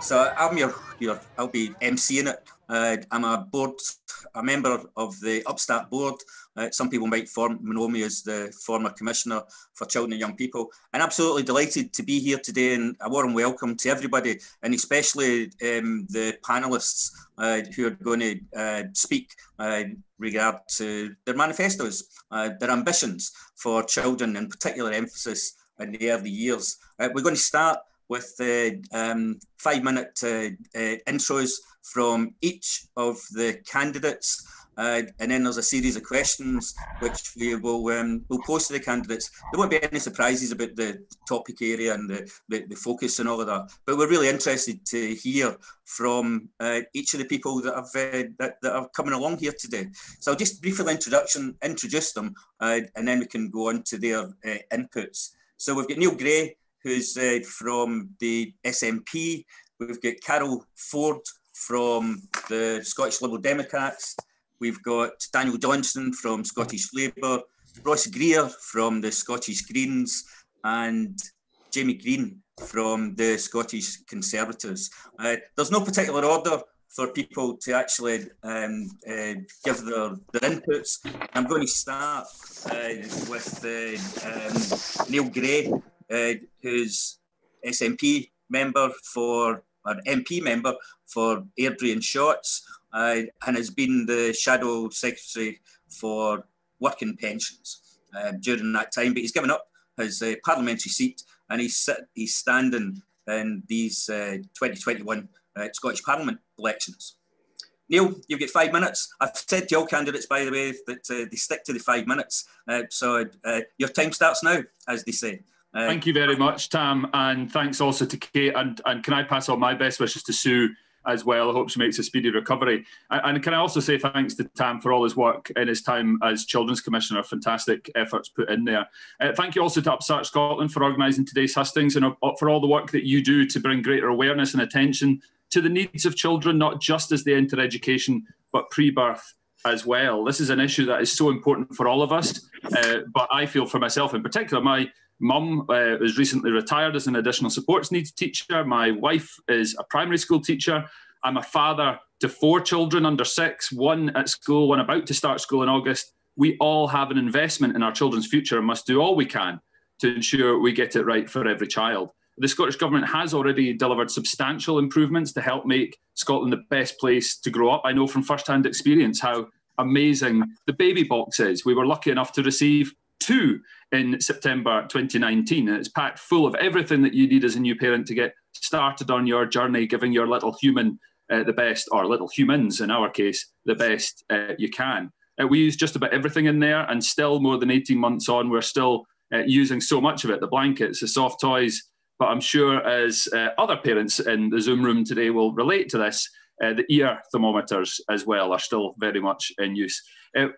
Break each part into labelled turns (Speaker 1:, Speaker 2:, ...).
Speaker 1: So I'm I'll be emceeing it. I'm a member of the Upstart board. Some people might know me as the former Commissioner for Children and Young People. And absolutely delighted to be here today, and a warm welcome to everybody, and especially the panellists who are going to speak regard to their manifestos, their ambitions for children, in particular emphasis in the early years. We're going to start with 5-minute intros from each of the candidates, and then there's a series of questions which we will we'll pose to the candidates. There won't be any surprises about the topic area and the focus and all of that, but we're really interested to hear from each of the people that have that are coming along here today. So I'll just briefly introduce them, and then we can go on to their inputs. So we've got Neil Gray, who's from the SNP. We've got Carole Ford from the Scottish Liberal Democrats. We've got Daniel Johnson from Scottish Labour, Ross Greer from the Scottish Greens, and Jamie Greene from the Scottish Conservatives. There's no particular order for people to actually give their inputs. I'm going to start with Neil Gray, who's SNP member or MP member for Airdrie and Shotts, and has been the Shadow Secretary for Working Pensions during that time. But he's given up his parliamentary seat, and he's standing in these 2021 Scottish Parliament elections. Neil, you've got 5 minutes. I've said to all candidates, by the way, that they stick to the 5 minutes. So your time starts now, as they say.
Speaker 2: Thank you very much, Tam, and thanks also to Kate. And can I pass on my best wishes to Sue as well? I hope she makes a speedy recovery. And can I also say thanks to Tam for all his work in his time as Children's Commissioner. Fantastic efforts put in there. Thank you also to Upstart Scotland for organising today's hustings, and for all the work that you do to bring greater awareness and attention to the needs of children, not just as they enter education, but pre-birth as well. This is an issue that is so important for all of us, but I feel for myself in particular. My Mum was recently retired as an additional supports needs teacher. My wife is a primary school teacher. I'm a father to 4 children under 6, 1 at school, 1 about to start school in August. We all have an investment in our children's future and must do all we can to ensure we get it right for every child. The Scottish Government has already delivered substantial improvements to help make Scotland the best place to grow up. I know from first-hand experience how amazing the baby box is. We were lucky enough to receive 2 in September 2019, and it's packed full of everything that you need as a new parent to get started on your journey, giving your little human the best, or little humans in our case, the best you can. We use just about everything in there, and still more than 18 months on, we're still using so much of it, the blankets, the soft toys, but I'm sure as other parents in the Zoom room today will relate to this, the ear thermometers as well are still very much in use.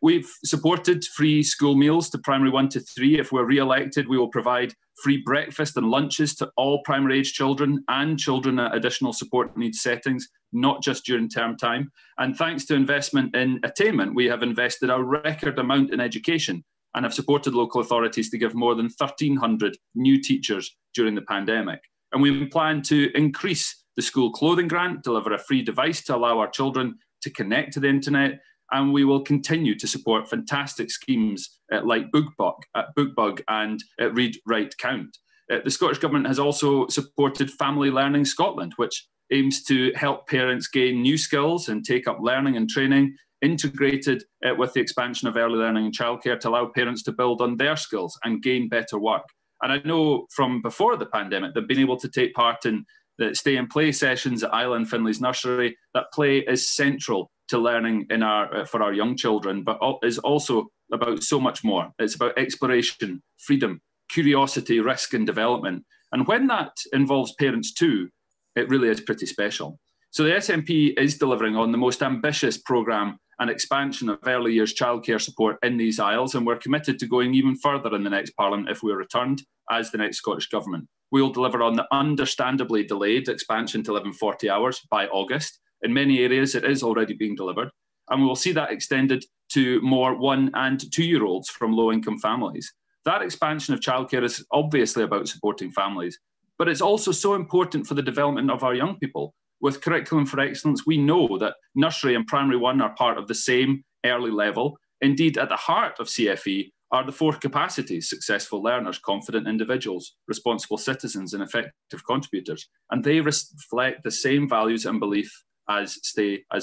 Speaker 2: We've supported free school meals to primary 1 to 3. If we're re-elected, we will provide free breakfast and lunches to all primary age children and children at additional support needs settings, not just during term time. And thanks to investment in attainment, we have invested a record amount in education and have supported local authorities to give more than 1,300 new teachers during the pandemic. And we plan to increase the school clothing grant, deliver a free device to allow our children to connect to the internet, and we will continue to support fantastic schemes like BookBug and Read, Write, Count. The Scottish Government has also supported Family Learning Scotland, which aims to help parents gain new skills and take up learning and training, integrated with the expansion of early learning and childcare to allow parents to build on their skills and gain better work. And I know from before the pandemic, they've been able to take part in the stay and play sessions at Isla and Finley's Nursery. That play is central to learning in for our young children, but is also about so much more. It's about exploration, freedom, curiosity, risk and development. And when that involves parents too, it really is pretty special. So the SNP is delivering on the most ambitious programme and expansion of early years childcare support in these Isles, and we're committed to going even further in the next Parliament if we're returned as the next Scottish Government. We will deliver on the understandably delayed expansion to 1140 hours by August. In many areas, it is already being delivered, and we will see that extended to more 1- and 2-year-olds from low-income families. That expansion of childcare is obviously about supporting families, but it's also so important for the development of our young people. With Curriculum for Excellence, we know that nursery and primary 1 are part of the same early level. Indeed, at the heart of CFE are the 4 capacities: successful learners, confident individuals, responsible citizens, and effective contributors. And they reflect the same values and belief as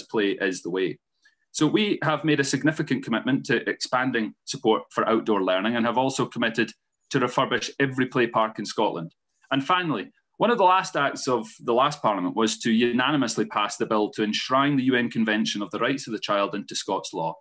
Speaker 2: play is the way. So we have made a significant commitment to expanding support for outdoor learning and have also committed to refurbish every play park in Scotland. And finally, one of the last acts of the last Parliament was to unanimously pass the bill to enshrine the UN Convention of the Rights of the Child into Scots law.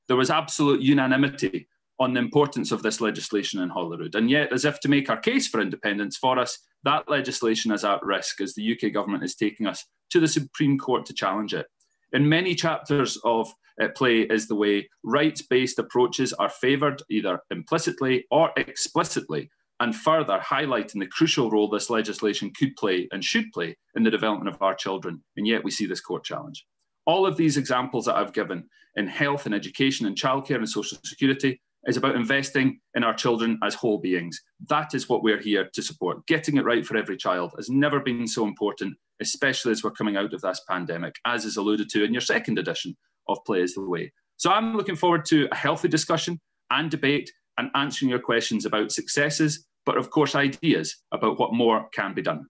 Speaker 2: There was absolute unanimity on the importance of this legislation in Holyrood. And yet, as if to make our case for independence for us, that legislation is at risk as the UK government is taking us to the Supreme Court to challenge it. In many chapters of Play is the Way, rights-based approaches are favoured either implicitly or explicitly, and further highlighting the crucial role this legislation could play and should play in the development of our children, and yet we see this court challenge. All of these examples that I've given in health and education and childcare and social security is about investing in our children as whole beings. That is what we're here to support. Getting it right for every child has never been so important, especially as we're coming out of this pandemic, as is alluded to in your second edition of Play is the Way. So I'm looking forward to a healthy discussion and debate and answering your questions about successes, but of course ideas about what more can be done.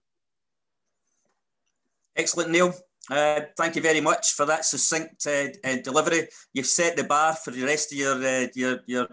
Speaker 1: Excellent, Neil. Thank you very much for that succinct delivery. You've set the bar for the rest of your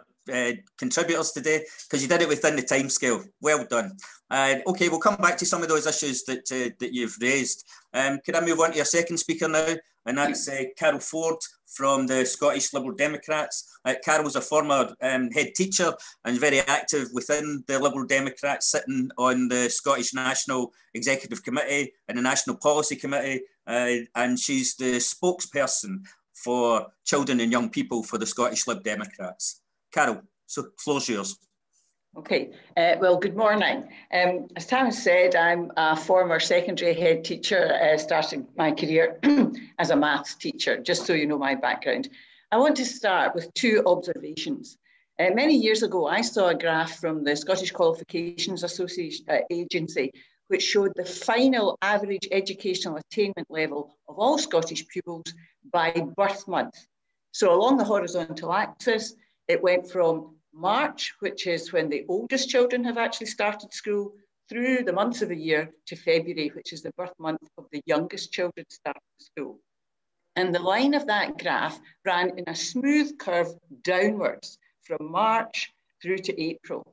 Speaker 1: contributors today, because you did it within the timescale. Well done. Okay, we'll come back to some of those issues that you've raised. Could I move on to your second speaker now? And that's Carole Ford from the Scottish Liberal Democrats. Carole's a former head teacher and very active within the Liberal Democrats, sitting on the Scottish National Executive Committee and the National Policy Committee, and she's the spokesperson for children and young people for the Scottish Lib Democrats. Carole, so floor's yours.
Speaker 3: Okay, well, good morning. As Tam said, I'm a former secondary head teacher, starting my career as a maths teacher, just so you know my background. I want to start with 2 observations. Many years ago, I saw a graph from the Scottish Qualifications Association Agency, which showed the final average educational attainment level of all Scottish pupils by birth month. So along the horizontal axis, it went from March, which is when the oldest children have actually started school, through the months of the year to February, which is the birth month of the youngest children starting school. And the line of that graph ran in a smooth curve downwards from March through to April.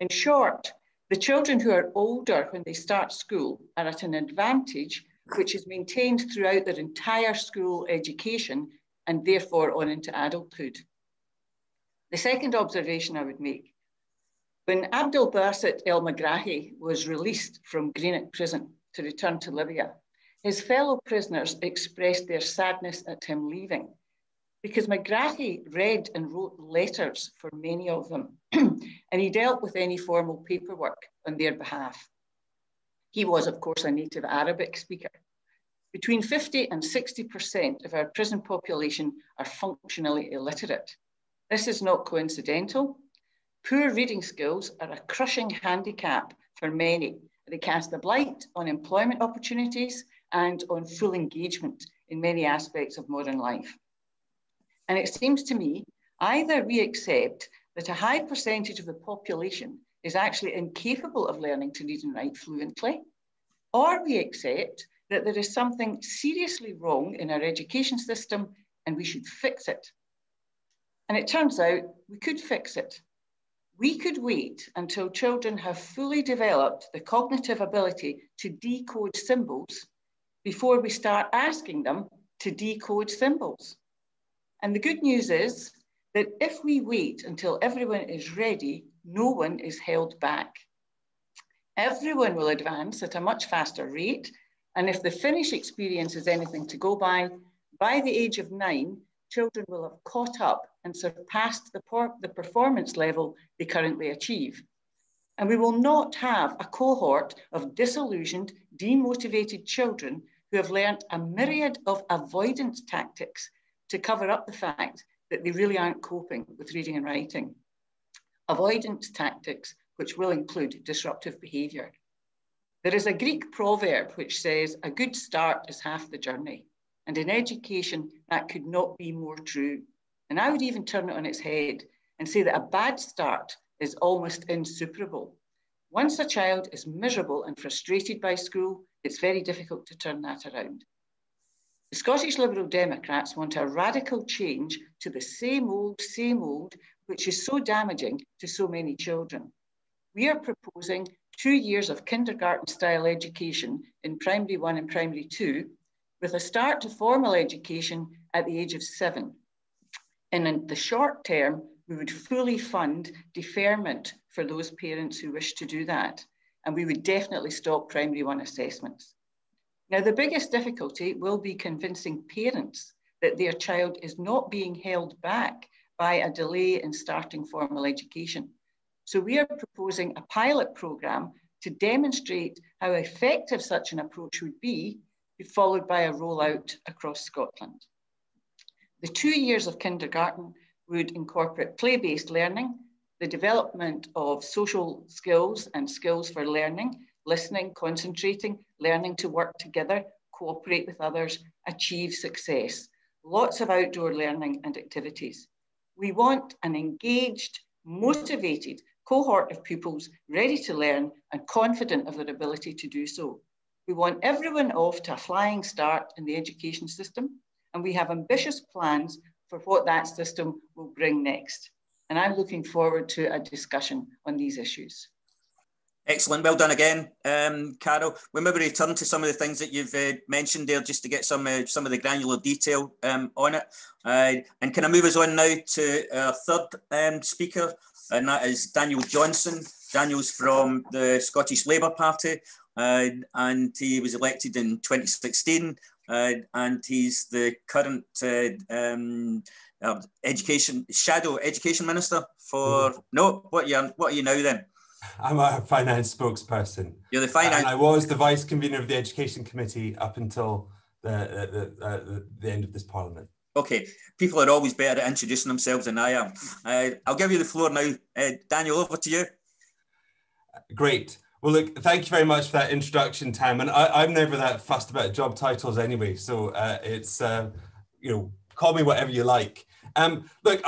Speaker 3: In short, the children who are older when they start school are at an advantage which is maintained throughout their entire school education and therefore on into adulthood. The second observation I would make, when Abdel Basit El Megrahi was released from Greene prison to return to Libya, his fellow prisoners expressed their sadness at him leaving, because Megrahi read and wrote letters for many of them, and he dealt with any formal paperwork on their behalf. He was, of course, a native Arabic speaker. Between 50 and 60% of our prison population are functionally illiterate. This is not coincidental. Poor reading skills are a crushing handicap for many. They cast a blight on employment opportunities and on full engagement in many aspects of modern life. And it seems to me, either we accept that a high percentage of the population is actually incapable of learning to read and write fluently, or we accept that there is something seriously wrong in our education system and we should fix it. And it turns out we could fix it. We could wait until children have fully developed the cognitive ability to decode symbols before we start asking them to decode symbols. And the good news is that if we wait until everyone is ready, no one is held back. Everyone will advance at a much faster rate. And if the Finnish experience is anything to go by the age of 9, children will have caught up and surpassed the performance level they currently achieve. And we will not have a cohort of disillusioned, demotivated children who have learnt a myriad of avoidance tactics to cover up the fact that they really aren't coping with reading and writing. Avoidance tactics, which will include disruptive behaviour. There is a Greek proverb which says, a good start is half the journey. And in education, that could not be more true. And I would even turn it on its head and say that a bad start is almost insuperable. Once a child is miserable and frustrated by school, it's very difficult to turn that around. The Scottish Liberal Democrats want a radical change to the same old, which is so damaging to so many children. We are proposing 2 years of kindergarten-style education in primary 1 and primary 2, with a start to formal education at the age of 7. And in the short term, we would fully fund deferment for those parents who wish to do that. And we would definitely stop primary 1 assessments. Now, the biggest difficulty will be convincing parents that their child is not being held back by a delay in starting formal education. So we are proposing a pilot programme to demonstrate how effective such an approach would be, followed by a rollout across Scotland. The 2 years of kindergarten would incorporate play-based learning, the development of social skills and skills for learning, listening, concentrating, learning to work together, cooperate with others, achieve success. Lots of outdoor learning and activities. We want an engaged, motivated cohort of pupils ready to learn and confident of their ability to do so. We want everyone off to a flying start in the education system, and we have ambitious plans for what that system will bring next. And I'm looking forward to a discussion on these issues.
Speaker 1: Excellent, well done again, Carole. We'll maybe return to some of the things that you've mentioned there, just to get some of the granular detail on it. And can I move us on now to our third speaker, and that is Daniel Johnson. Daniel's from the Scottish Labour Party, and he was elected in 2016, and he's the current shadow education minister for, no, what are you now then?
Speaker 4: I'm a finance spokesperson.
Speaker 1: You're the finance.
Speaker 4: And I was the vice convener of the Education Committee up until the end of this Parliament.
Speaker 1: Okay, people are always better at introducing themselves than I am. I'll give you the floor now. Daniel, over to you.
Speaker 4: Great. Well, look, thank you very much for that introduction, Tam. And I'm never that fussed about job titles anyway. So it's, call me whatever you like. Look,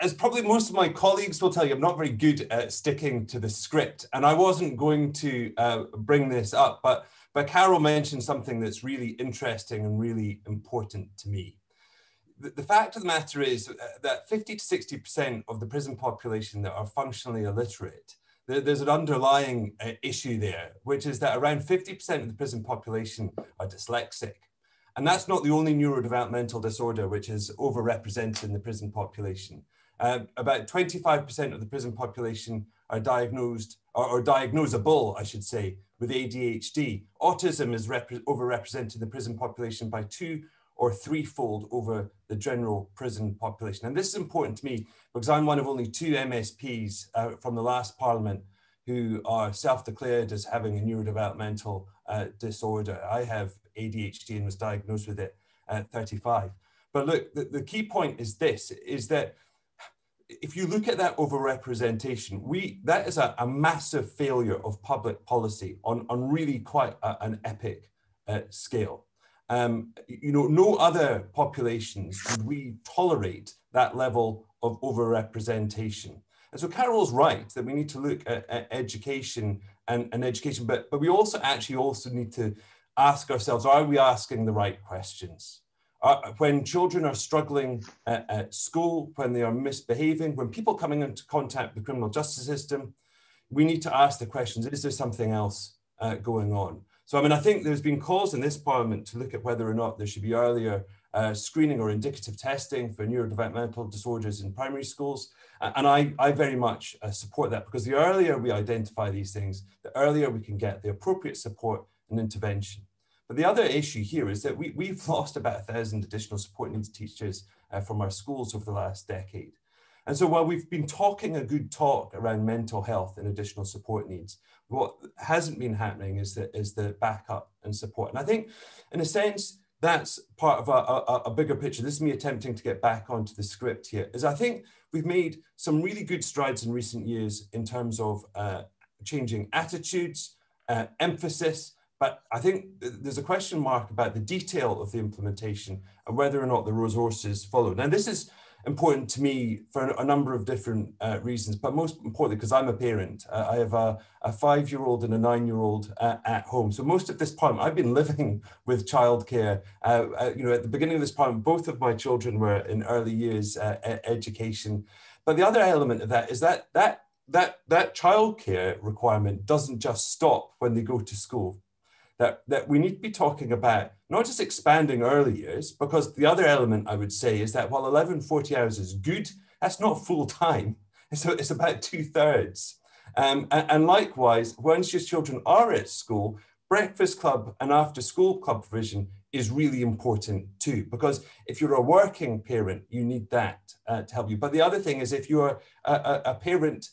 Speaker 4: as probably most of my colleagues will tell you, I'm not very good at sticking to the script. And I wasn't going to bring this up, but Carole mentioned something that's really interesting and really important to me. The fact of the matter is that 50 to 60% of the prison population that are functionally illiterate, there's an underlying issue there, which is that around 50% of the prison population are dyslexic. And that's not the only neurodevelopmental disorder which is overrepresented in the prison population. About 25% of the prison population are diagnosed, or diagnosable, I should say, with ADHD. Autism is overrepresented in the prison population by 2- or 3-fold over the general prison population. And this is important to me because I'm one of only 2 MSPs from the last Parliament who are self-declared as having a neurodevelopmental disorder. I have ADHD and was diagnosed with it at 35. But look, the key point is this, is that if you look at that overrepresentation, that is a massive failure of public policy on really quite an epic scale. No other populations would we tolerate that level of overrepresentation. And so Carole's right that we need to look at education and education, but we also need to ask ourselves, are we asking the right questions? When children are struggling at school, when they are misbehaving, when people are coming into contact with the criminal justice system, we need to ask the questions, is there something else going on? So, I think there's been calls in this Parliament to look at whether or not there should be earlier screening or indicative testing for neurodevelopmental disorders in primary schools. And I very much support that, because the earlier we identify these things, the earlier we can get the appropriate support and intervention. But the other issue here is that we've lost about 1,000 additional support needs teachers from our schools over the last decade. And so while we've been talking a good talk around mental health and additional support needs, what hasn't been happening is the backup and support. And I think, in a sense, that's part of a bigger picture. This is me attempting to get back onto the script here, is I think we've made some really good strides in recent years in terms of changing attitudes, emphasis, but I think there's a question mark about the detail of the implementation and whether or not the resources follow. Now, this is important to me for a number of different reasons, but most importantly, because I'm a parent. I have a 5-year-old and a 9-year-old at home. So most of this parliament, I've been living with childcare. You know, at the beginning of this parliament, both of my children were in early years education. But the other element of that is that childcare requirement doesn't just stop when they go to school. That we need to be talking about not just expanding early years, because the other element I would say is that while 1140 hours is good, that's not full time. So it's about 2/3. And likewise, once your children are at school, breakfast club and after school club provision is really important too, because if you're a working parent, you need that to help you. But the other thing is if you're a parent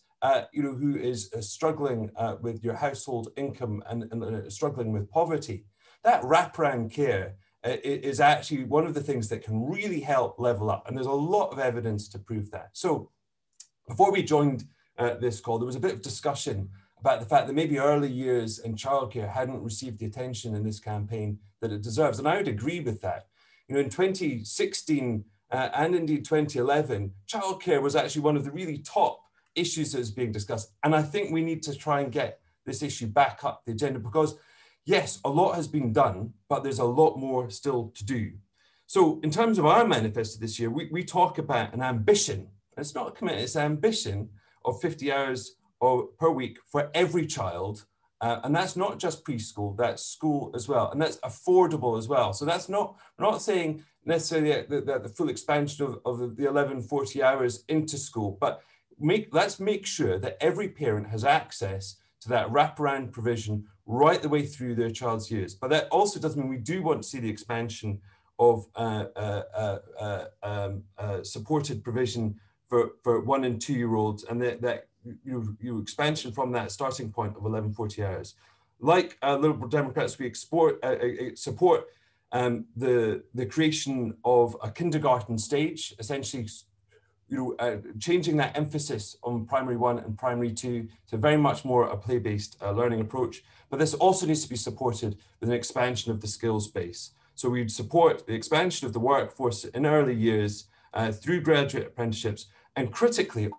Speaker 4: you know, who is struggling with your household income and struggling with poverty, that wraparound care is actually one of the things that can really help level up. And there's a lot of evidence to prove that. So before we joined this call, there was a bit of discussion about the fact that maybe early years and childcare hadn't received the attention in this campaign that it deserves. And I would agree with that. You know, in 2016 and indeed 2011, childcare was actually one of the really top issues that is being discussed. And I think we need to try and get this issue back up the agenda, because yes, a lot has been done, but there's a lot more still to do. So in terms of our manifesto this year, we talk about an ambition. It's not a commitment, it's an ambition of 50 hours per week for every child. And that's not just preschool, that's school as well. And that's affordable as well. So that's not, we're not saying necessarily that the full expansion of the 1140 hours into school, but let's make sure that every parent has access to that wraparound provision right the way through their child's years. But that also does mean we do want to see the expansion of supported provision for 1 and 2-year-olds, and that you expansion from that starting point of 1140 hours. Like Liberal Democrats, we support the creation of a kindergarten stage, essentially, you know, changing that emphasis on primary 1 and primary 2 to very much more a play-based learning approach. But this also needs to be supported with an expansion of the skills base. So we'd support the expansion of the workforce in early years through graduate apprenticeships, and critically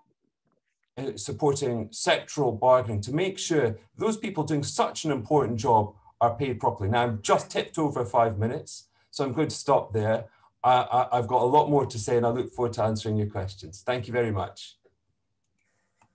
Speaker 4: supporting sectoral bargaining to make sure those people doing such an important job are paid properly. Now, I've just tipped over 5 minutes, so I'm going to stop there. I've got a lot more to say, and I look forward to answering your questions. Thank you very much.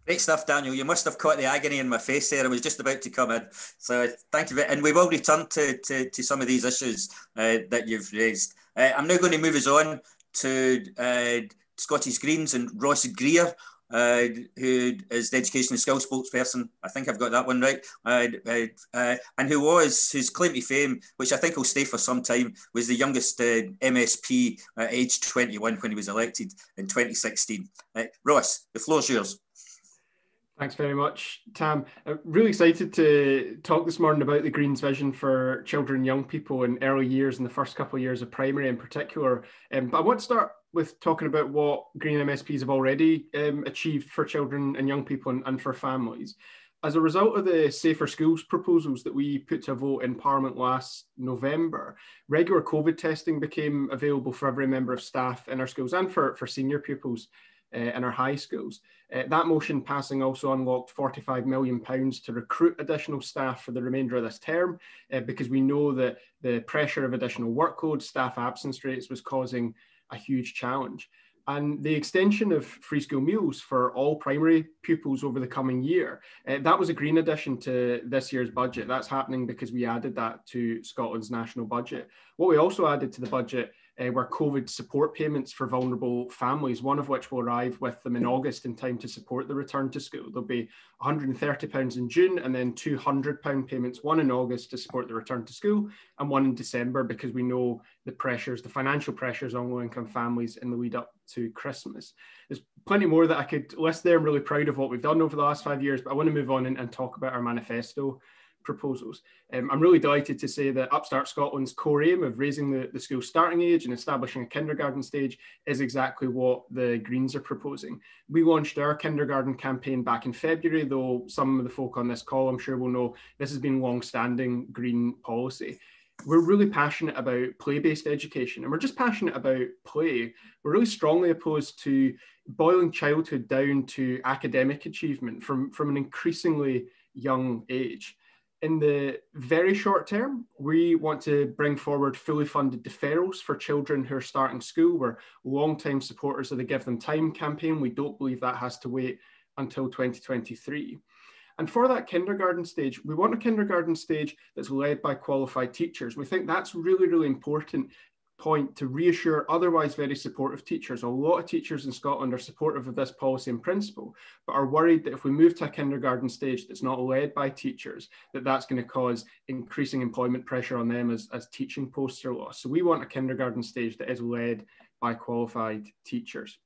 Speaker 1: Great stuff, Daniel. You must have caught the agony in my face there. I was just about to come in. So thank you. And we will return to some of these issues that you've raised. I'm now going to move us on to Scottish Greens and Ross Greer, who is the education and skills spokesperson. I think I've got that one right. And whose claim to fame, which I think will stay for some time, was the youngest MSP at age 21 when he was elected in 2016. Ross, the floor's yours.
Speaker 5: Thanks very much, Tam. I'm really excited to talk this morning about the Greens' vision for children and young people in early years and the first couple of years of primary in particular. But I want to start with talking about what Greene MSPs have already achieved for children and young people and for families. As a result of the Safer Schools proposals that we put to a vote in Parliament last November, regular COVID testing became available for every member of staff in our schools and for senior pupils in our high schools. That motion passing also unlocked £45 million to recruit additional staff for the remainder of this term, because we know that the pressure of additional workload, staff absence rates was causing a huge challenge. And the extension of free school meals for all primary pupils over the coming year, that was a Greene addition to this year's budget. That's happening because we added that to Scotland's national budget. What we also added to the budget were COVID support payments for vulnerable families, one of which will arrive with them in August in time to support the return to school. There'll be £130 in June and then £200 payments, one in August to support the return to school and one in December, because we know the pressures, the financial pressures on low-income families in the lead up to Christmas. There's plenty more that I could list there. I'm really proud of what we've done over the last 5 years, but I want to move on and talk about our manifesto proposals. I'm really delighted to say that Upstart Scotland's core aim of raising the school starting age and establishing a kindergarten stage is exactly what the Greens are proposing. We launched our kindergarten campaign back in February, though some of the folk on this call I'm sure will know this has been long-standing Green policy. We're really passionate about play-based education, and we're just passionate about play. We're really strongly opposed to boiling childhood down to academic achievement from an increasingly young age. In the very short term, we want to bring forward fully funded deferrals for children who are starting school. We're long-time supporters of the Give Them Time campaign. We don't believe that has to wait until 2023. And for that kindergarten stage, we want a kindergarten stage that's led by qualified teachers. We think that's really, really important point to reassure otherwise very supportive teachers. A lot of teachers in Scotland are supportive of this policy in principle, but are worried that if we move to a kindergarten stage that's not led by teachers, that's going to cause increasing employment pressure on them as teaching posts are lost. So we want a kindergarten stage that is led by qualified teachers.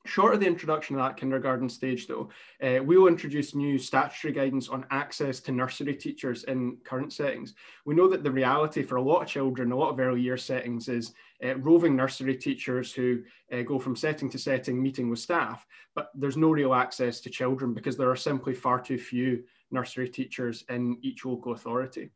Speaker 5: Short of the introduction of that kindergarten stage, though, we will introduce new statutory guidance on access to nursery teachers in current settings. We know that the reality for a lot of children, a lot of early year settings is roving nursery teachers who go from setting to setting, meeting with staff, but there's no real access to children because there are simply far too few nursery teachers in each local authority.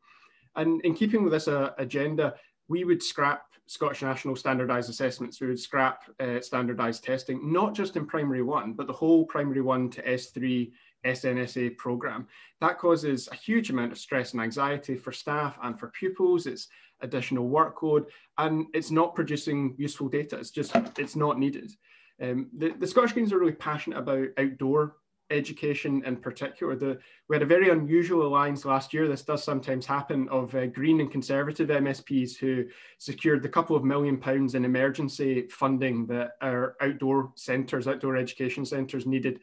Speaker 5: And in keeping with this agenda, we would scrap Scottish National Standardised Assessments. We would scrap standardised testing, not just in Primary 1, but the whole Primary 1 to S3 SNSA programme. That causes a huge amount of stress and anxiety for staff and for pupils. It's additional workload, and it's not producing useful data. It's not needed. The Scottish Greens are really passionate about outdoor education in particular. We had a very unusual alliance last year. This does sometimes happen, of Green and Conservative MSPs who secured a couple of £1 million in emergency funding that our outdoor centres, outdoor education centres needed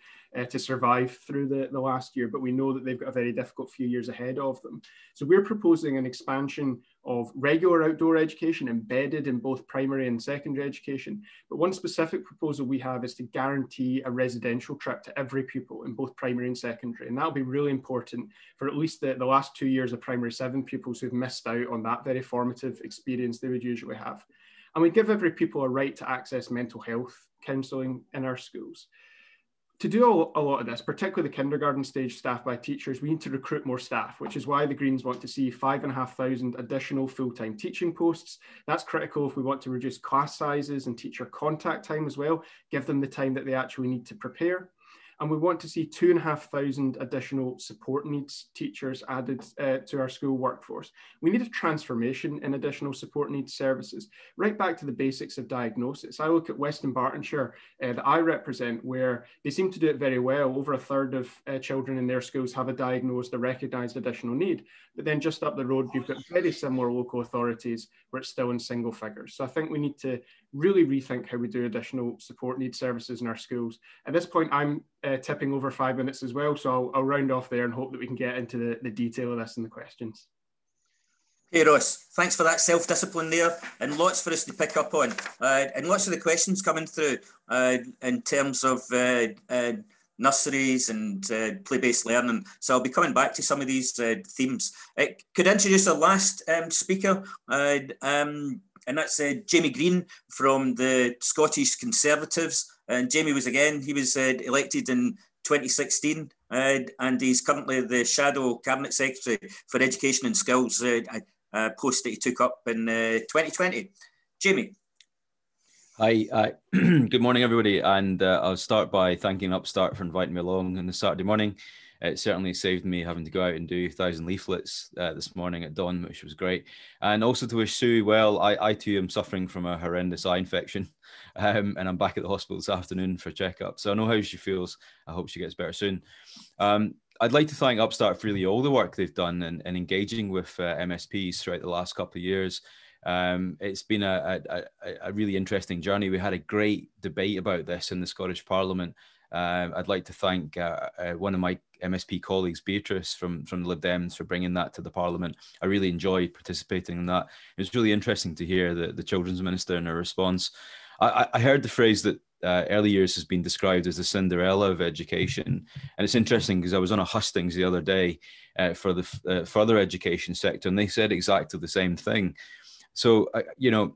Speaker 5: to survive through the last year, but we know that they've got a very difficult few years ahead of them. So we're proposing an expansion of regular outdoor education embedded in both primary and secondary education. But one specific proposal we have is to guarantee a residential trip to every pupil in both primary and secondary. And that'll be really important for at least the last 2 years of primary 7 pupils who've missed out on that very formative experience they would usually have. And we give every pupil a right to access mental health counselling in our schools. To do a lot of this, particularly the kindergarten stage staff by teachers, we need to recruit more staff, which is why the Greens want to see 5,500 additional full-time teaching posts. That's critical if we want to reduce class sizes and teacher contact time as well, give them the time that they actually need to prepare. And we want to see 2,500 additional support needs teachers added to our school workforce. We need a transformation in additional support needs services, right back to the basics of diagnosis. I look at Western Bartonshire that I represent, where they seem to do it very well. Over a third of children in their schools have a diagnosed or recognised additional need. But then just up the road, you've got very similar local authorities where it's still in single figures. So I think we need to really rethink how we do additional support needs services in our schools. At this point, I'm tipping over 5 minutes as well, so I'll round off there and hope that we can get into the detail of this in the questions.
Speaker 1: Hey Ross, thanks for that self-discipline there, and lots for us to pick up on, and lots of the questions coming through in terms of nurseries and play-based learning. So I'll be coming back to some of these themes. Could I introduce our last speaker, and that's Jamie Greene from the Scottish Conservatives. And Jamie was elected in 2016, and he's currently the Shadow Cabinet Secretary for Education and Skills, a post that he took up in 2020. Jamie.
Speaker 6: Hi, good morning, everybody. And I'll start by thanking Upstart for inviting me along on the Saturday morning. It certainly saved me having to go out and do 1,000 leaflets this morning at dawn, which was great. And also to wish Sue well. I too am suffering from a horrendous eye infection, and I'm back at the hospital this afternoon for a checkup. So I know how she feels. I hope she gets better soon. I'd like to thank Upstart for really all the work they've done in engaging with MSPs throughout the last couple of years. It's been a really interesting journey. We had a great debate about this in the Scottish Parliament. I'd like to thank one of my MSP colleagues, Beatrice from the Lib Dems, for bringing that to the Parliament. I really enjoyed participating in that. It was really interesting to hear the Children's Minister in her response. I heard the phrase that early years has been described as the Cinderella of education. And it's interesting because I was on a Hustings the other day for the further education sector, and they said exactly the same thing. So,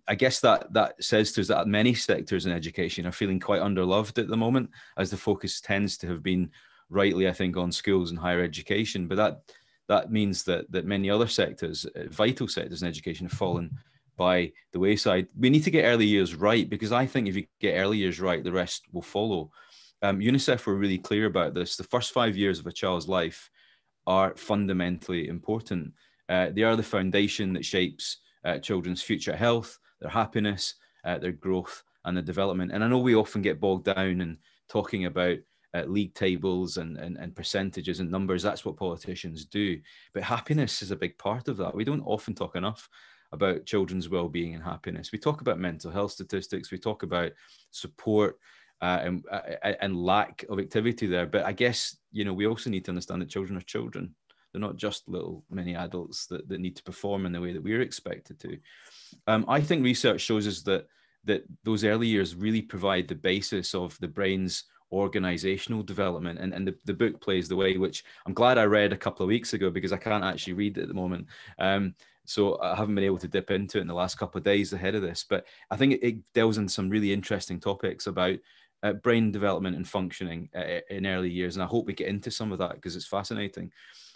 Speaker 6: I guess that says to us that many sectors in education are feeling quite underloved at the moment, as the focus tends to have been rightly, I think, on schools and higher education. But that means that many other sectors, vital sectors in education, have fallen by the wayside. We need to get early years right, because I think if you get early years right, the rest will follow. UNICEF were really clear about this. The first 5 years of a child's life are fundamentally important. They are the foundation that shapes children's future health, their happiness, their growth, and their development. And I know we often get bogged down in talking about league tables and percentages and numbers. That's what politicians do. But happiness is a big part of that. We don't often talk enough about children's well-being and happiness. We talk about mental health statistics. We talk about support and lack of activity there. But I guess, we also need to understand that children are children. They're not just little mini adults that need to perform in the way that we're expected to. I think research shows us that those early years really provide the basis of the brain's organizational development, and the book plays the way, which I'm glad I read a couple of weeks ago, because I can't actually read it at the moment. So I haven't been able to dip into it in the last couple of days ahead of this, but I think it delves into some really interesting topics about brain development and functioning in early years. And I hope we get into some of that, because it's fascinating.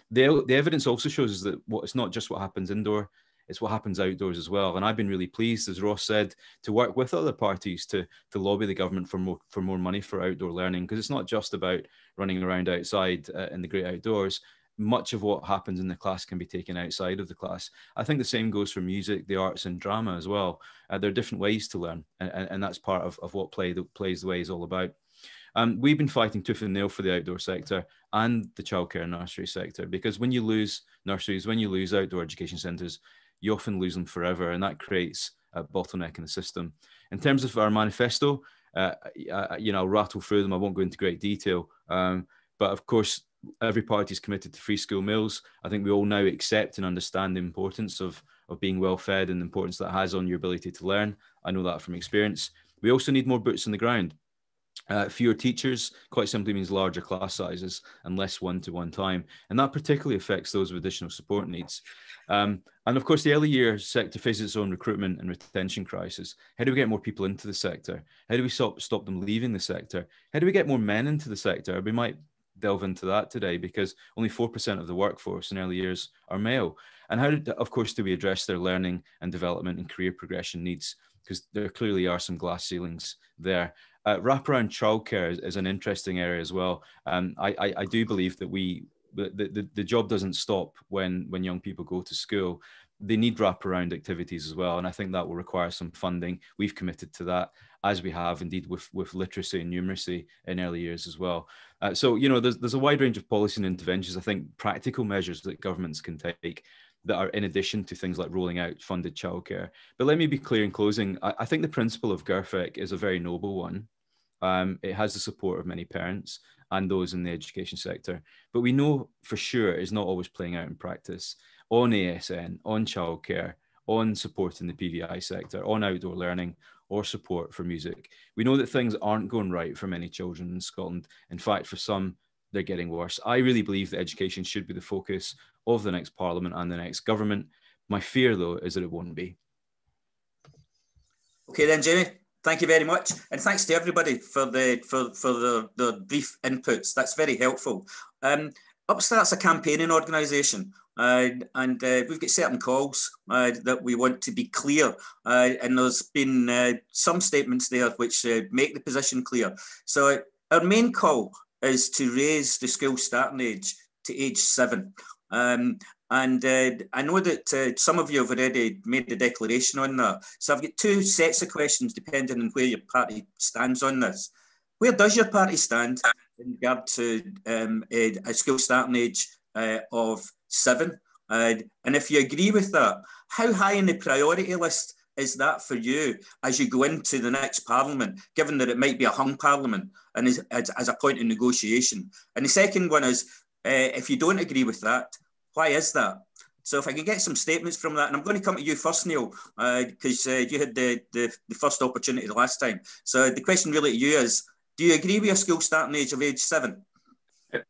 Speaker 6: The evidence also shows us that it's not just what happens indoor, it's what happens outdoors as well. And I've been really pleased, as Ross said, to work with other parties to lobby the government for more money for outdoor learning, because it's not just about running around outside in the great outdoors. Much of what happens in the class can be taken outside of the class. I think the same goes for music, the arts, and drama as well. There are different ways to learn, and that's part of what Plays the Way is all about. We've been fighting tooth and nail for the outdoor sector and the childcare and nursery sector, because when you lose nurseries, when you lose outdoor education centres, you often lose them forever, and that creates a bottleneck in the system. In terms of our manifesto, I'll rattle through them. I won't go into great detail, but of course, every party is committed to free school meals. I think we all now accept and understand the importance of being well fed and the importance that has on your ability to learn. I know that from experience. We also need more boots on the ground. Fewer teachers quite simply means larger class sizes and less one-to-one time. And that particularly affects those with additional support needs. And of course, the early years sector faces its own recruitment and retention crisis. How do we get more people into the sector? How do we stop them leaving the sector? How do we get more men into the sector? We might delve into that today, because only 4% of the workforce in early years are male. And how, of course, do we address their learning and development and career progression needs? Because there clearly are some glass ceilings there. Wraparound childcare is an interesting area as well. I do believe that the job doesn't stop when young people go to school. They need wraparound activities as well, and I think that will require some funding. We've committed to that, as we have indeed with literacy and numeracy in early years as well. So there's a wide range of policy and interventions, I think, practical measures that governments can take that are in addition to things like rolling out funded childcare. But let me be clear in closing. I think the principle of GIRFEC is a very noble one. It has the support of many parents and those in the education sector. But we know for sure it's not always playing out in practice on ASN, on childcare, on support in the PVI sector, on outdoor learning, or support for music. We know that things aren't going right for many children in Scotland. In fact, for some, they're getting worse. I really believe that education should be the focus of the next Parliament and the next government. My fear, though, is that it won't be.
Speaker 1: Okay then, Jamie. Thank you very much, and thanks to everybody for the brief inputs. That's very helpful. Upstart's a campaigning organisation, and we've got certain calls that we want to be clear, and there's been some statements there which make the position clear. So our main call is to raise the school starting age to age 7. And I know that some of you have already made the declaration on that. So I've got 2 sets of questions depending on where your party stands on this. Where does your party stand in regard to a school starting age of 7? And if you agree with that, how high in the priority list is that for you as you go into the next Parliament, given that it might be a hung Parliament and as a point of negotiation? And the second one is, if you don't agree with that, why is that? So if I can get some statements from that, and I'm going to come to you first, Neil, because you had the first opportunity the last time. So the question really to you is, do you agree with a school starting age of age 7?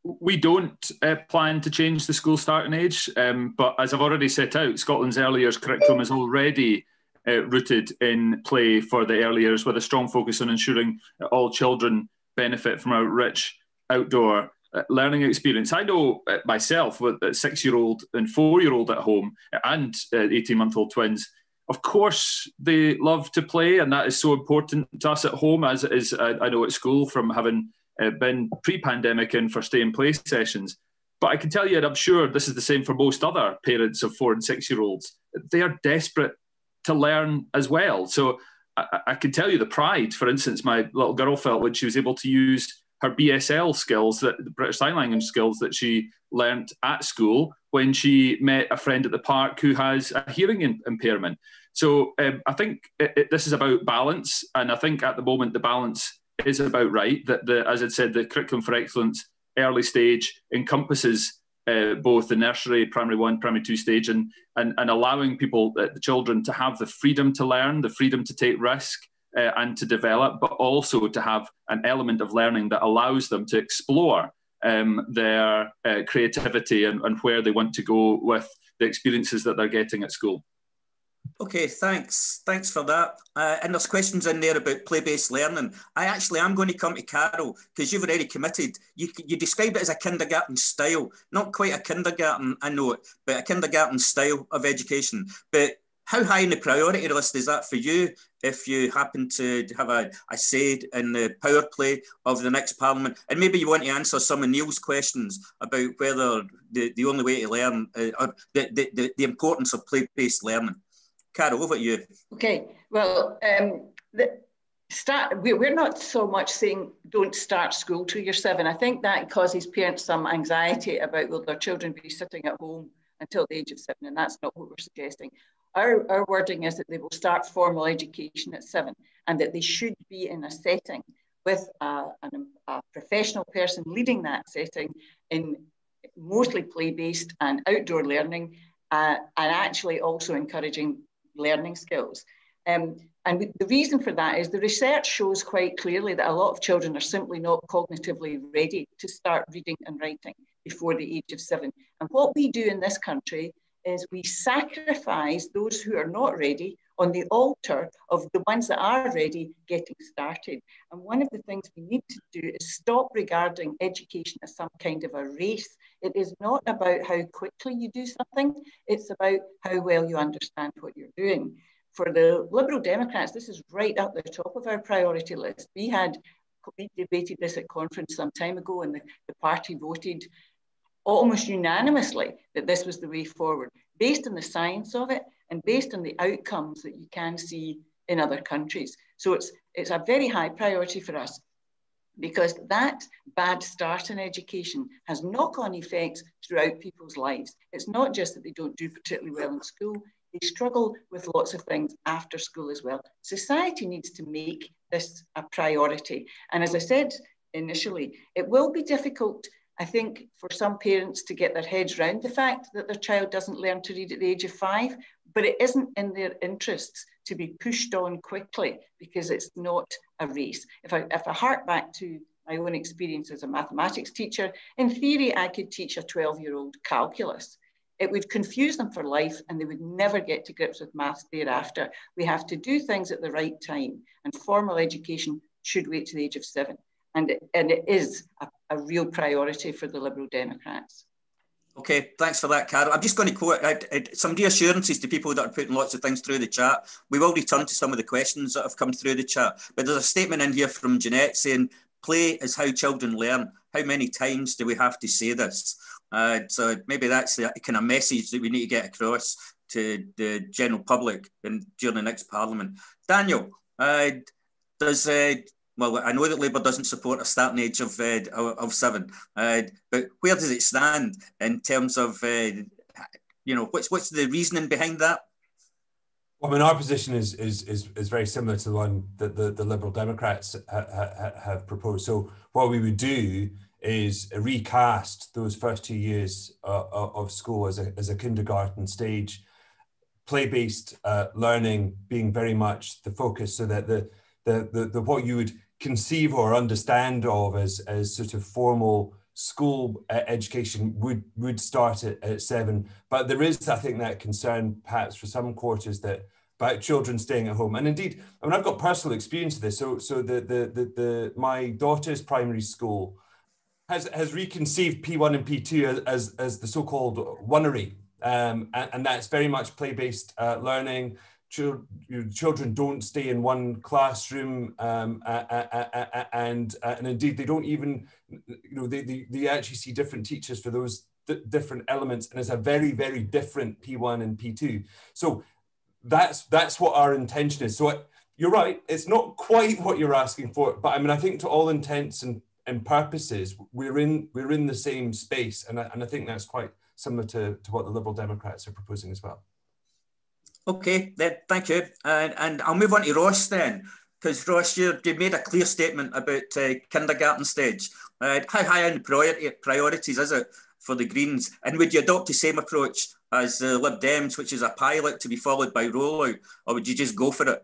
Speaker 2: We don't plan to change the school starting age, but as I've already set out, Scotland's early years curriculum is already rooted in play for the early years, with a strong focus on ensuring that all children benefit from a rich outdoor learning experience. I know myself, with a 6-year-old and 4-year-old at home and 18-month-old twins, of course they love to play, and that is so important to us at home as it is, I know, at school, from having been pre-pandemic in for stay and play sessions. But I can tell you, and I'm sure this is the same for most other parents of 4 and 6-year-olds, they are desperate to learn as well. So I can tell you the pride, for instance, my little girl felt when she was able to use her BSL skills, the British Sign Language skills that she learnt at school, when she met a friend at the park who has a hearing impairment. So I think this is about balance, and I think at the moment the balance is about right. That as I said, the Curriculum for Excellence early stage encompasses both the nursery, primary 1, primary 2 stage, and allowing people, the children, to have the freedom to learn, the freedom to take risk and to develop, but also to have an element of learning that allows them to explore their creativity and where they want to go with the experiences that they're getting at school.
Speaker 1: Okay, thanks for that. And there's questions in there about play-based learning. I actually am going to come to Carole, because you've already committed. You described it as a kindergarten style, not quite a kindergarten, I know it, but a kindergarten style of education. But how high in the priority list is that for you, if you happen to have a say in the power play of the next Parliament? And maybe you want to answer some of Neil's questions about whether the only way to learn, or the importance of play-based learning. Carole, over to you. Okay, well,
Speaker 3: we're not so much saying don't start school till you're 7. I think that causes parents some anxiety about, will their children be sitting at home until the age of 7, and that's not what we're suggesting. Our wording is that they will start formal education at 7, and that they should be in a setting with a professional person leading that setting in mostly play-based and outdoor learning, and actually also encouraging learning skills. And the reason for that is the research shows quite clearly that a lot of children are simply not cognitively ready to start reading and writing before the age of 7. And what we do in this country is we sacrifice those who are not ready on the altar of the ones that are ready getting started. And one of the things we need to do is stop regarding education as some kind of a race. It is not about how quickly you do something, it's about how well you understand what you're doing. For the Liberal Democrats, this is right up the top of our priority list. We debated this at conference some time ago, and the party voted almost unanimously that this was the way forward, based on the science of it and based on the outcomes that you can see in other countries. So it's a very high priority for us, because that bad start in education has knock-on effects throughout people's lives. It's not just that they don't do particularly well in school, they struggle with lots of things after school as well. Society needs to make this a priority. And as I said initially, it will be difficult, I think, for some parents to get their heads around the fact that their child doesn't learn to read at the age of 5, but it isn't in their interests to be pushed on quickly, because it's not a race. If I hark back to my own experience as a mathematics teacher, in theory, I could teach a 12-year-old calculus. It would confuse them for life, and they would never get to grips with maths thereafter. We have to do things at the right time, and formal education should wait to the age of 7. And it is a real priority for the Liberal Democrats.
Speaker 1: Okay, thanks for that, Carole. I'm just going to quote some reassurances to people that are putting lots of things through the chat. We will return to some of the questions that have come through the chat, but there's a statement in here from Jeanette saying, play is how children learn. How many times do we have to say this? So maybe that's the kind of message that we need to get across to the general public during the next Parliament. Daniel, well, I know that Labour doesn't support a starting age of 7, but where does it stand in terms of, what's the reasoning behind that?
Speaker 4: Well, I mean, our position is very similar to the one that the Liberal Democrats have proposed. So what we would do is recast those first 2 years of school as a kindergarten stage, play-based learning being very much the focus, so that the what you would conceive or understand of as sort of formal school education would start at 7. But there is, I think, that concern perhaps for some quarters that about children staying at home. And indeed, I mean, I've got personal experience of this. So my daughter's primary school has reconceived P1 and P2 as the so-called onery. And that's very much play-based learning. Children don't stay in one classroom, and indeed they don't even, they actually see different teachers for those different elements, and it's a very, very different P1 and P2. So that's what our intention is. So you're right, it's not quite what you're asking for, but I mean, I think to all intents and purposes, we're in the same space, and I think that's quite similar to what the Liberal Democrats are proposing as well. Okay, then, thank you. And I'll move on to Ross then, because Ross, you made a clear statement about kindergarten stage. How high on the priorities is it for the Greens? And would you adopt the same approach as the Lib Dems, which is a pilot to be followed by rollout, or would you just go for it?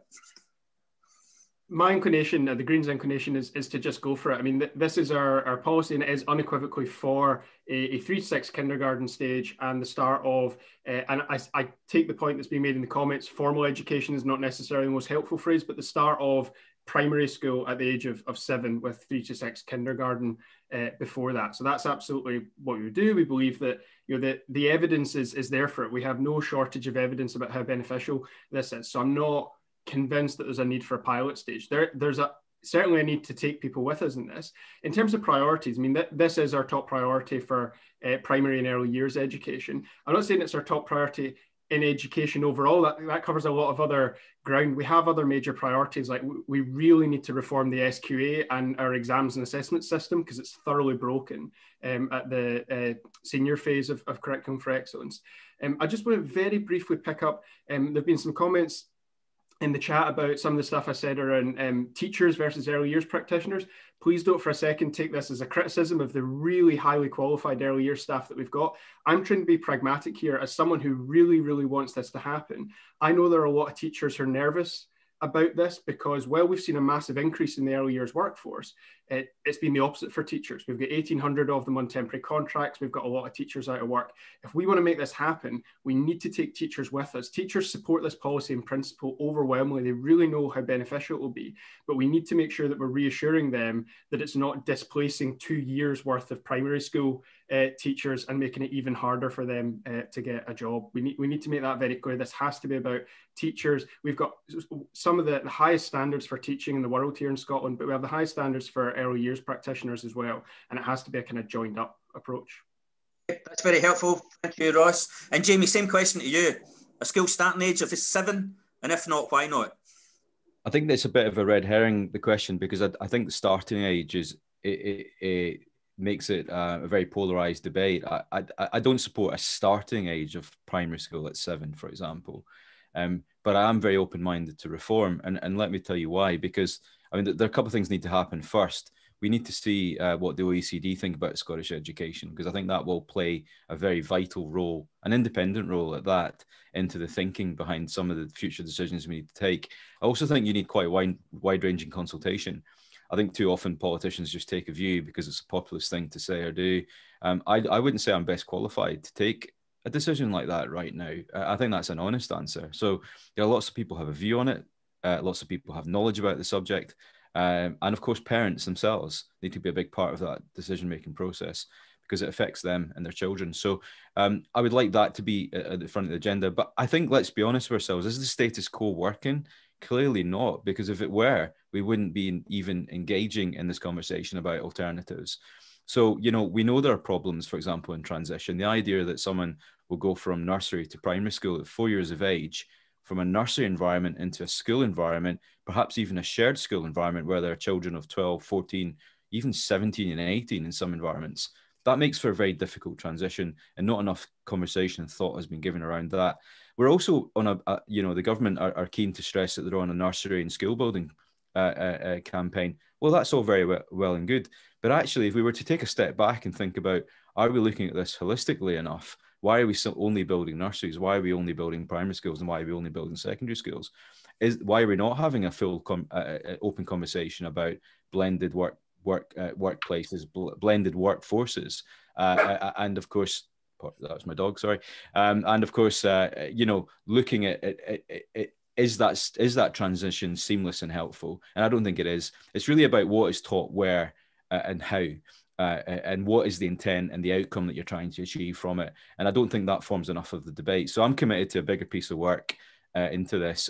Speaker 5: My inclination, the Greens' inclination is to just go for it. I mean, this is our policy, and it is unequivocally for a 3 to 6 kindergarten stage and the start of, and I take the point that's being made in the comments, formal education is not necessarily the most helpful phrase, but the start of primary school at the age of 7 with 3 to 6 kindergarten before that. So that's absolutely what we do. We believe that the evidence is there for it. We have no shortage of evidence about how beneficial this is. So I'm not convinced that there's a need for a pilot stage. There's certainly a need to take people with us in this. In terms of priorities, I mean, this is our top priority for primary and early years education. I'm not saying it's our top priority in education overall. That covers a lot of other ground. We have other major priorities, like we really need to reform the SQA and our exams and assessment system, because it's thoroughly broken at the senior phase of Curriculum for Excellence. I just want to very briefly pick up, there have been some comments in the chat about some of the stuff I said around teachers versus early years practitioners. Please don't for a second take this as a criticism of the really highly qualified early years staff that we've got. I'm trying to be pragmatic here as someone who really, really wants this to happen. I know there are a lot of teachers who are nervous about this because, well, we've seen a massive increase in the early years workforce. It's been the opposite for teachers. We've got 1,800 of them on temporary contracts. We've got a lot of teachers out of work. If we want to make this happen, we need to take teachers with us. Teachers support this policy in principle overwhelmingly. They really know how beneficial it will be, but we need to make sure that we're reassuring them that it's not displacing 2 years worth of primary school teachers and making it even harder for them to get a job. We need to make that very clear. This has to be about teachers. We've got some of the highest standards for teaching in the world here in Scotland, but we have the highest standards for early years practitioners as well, and it has to be a kind of joined up approach.
Speaker 1: That's very helpful. Thank you, Ross. And Jamie, same question to you. A school starting age of 7, and if not, why not?
Speaker 6: I think that's a bit of a red herring, the question, because I think the starting age it makes it a very polarised debate. I don't support a starting age of primary school at 7, for example, but I am very open-minded to reform, and let me tell you why. Because I mean, there are a couple of things need to happen. First, we need to see what the OECD think about Scottish education, because I think that will play a very vital role, an independent role at that, into the thinking behind some of the future decisions we need to take. I also think you need quite wide-ranging consultation. I think too often politicians just take a view because it's a populist thing to say or do. I wouldn't say I'm best qualified to take a decision like that right now. I think that's an honest answer. So there are lots of people who have a view on it. Lots of people have knowledge about the subject. And of course, parents themselves need to be a big part of that decision-making process because it affects them and their children. So I would like that to be at the front of the agenda. But I think, let's be honest with ourselves, is the status quo working? Clearly not, because if it were, we wouldn't be even engaging in this conversation about alternatives. So, we know there are problems, for example, in transition. The idea that someone will go from nursery to primary school at 4 years of age, from a nursery environment into a school environment, perhaps even a shared school environment where there are children of 12, 14, even 17 and 18 in some environments. That makes for a very difficult transition, and not enough conversation and thought has been given around that. We're also on the government are keen to stress that they're on a nursery and school building campaign. Well, that's all very well and good. But actually, if we were to take a step back and think about, are we looking at this holistically enough? Why are we still only building nurseries? Why are we only building primary schools? And why are we only building secondary schools? Why are we not having a full open conversation about blended workplaces, blended workforces, and of course, that was my dog, sorry, and of course, looking at it. Is that transition seamless and helpful? And I don't think it is. It's really about what is taught where and how, and what is the intent and the outcome that you're trying to achieve from it. And I don't think that forms enough of the debate. So I'm committed to a bigger piece of work into this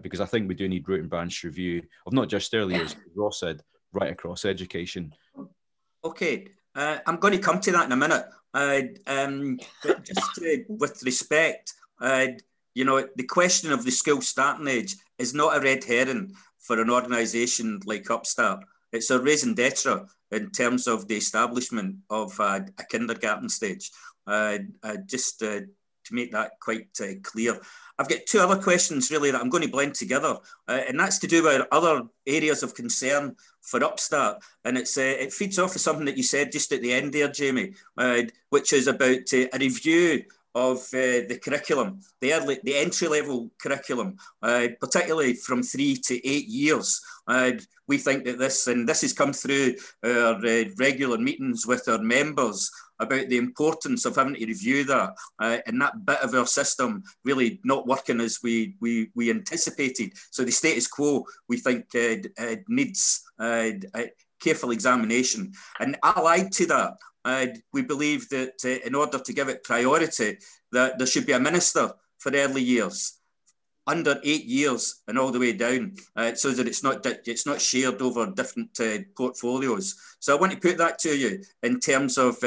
Speaker 6: because I think we do need root and branch review of not just early years, as Ross said, right across education.
Speaker 1: Okay, I'm going to come to that in a minute. But just with respect, the question of the school starting age is not a red herring for an organisation like Upstart. It's a raison d'etre in terms of the establishment of a kindergarten stage. Just to make that quite clear. I've got two other questions really that I'm going to blend together, and that's to do with other areas of concern for Upstart, and it feeds off of something that you said just at the end there, Jamie, which is about a review of the curriculum, the entry-level curriculum, particularly from 3 to 8 years. We think that this has come through our regular meetings with our members about the importance of having to review that, and that bit of our system really not working as we anticipated. So the status quo, we think, needs careful examination. And allied to that, we believe that in order to give it priority, that there should be a minister for early years, under 8 years and all the way down, so that it's not shared over different portfolios. So I want to put that to you in terms of,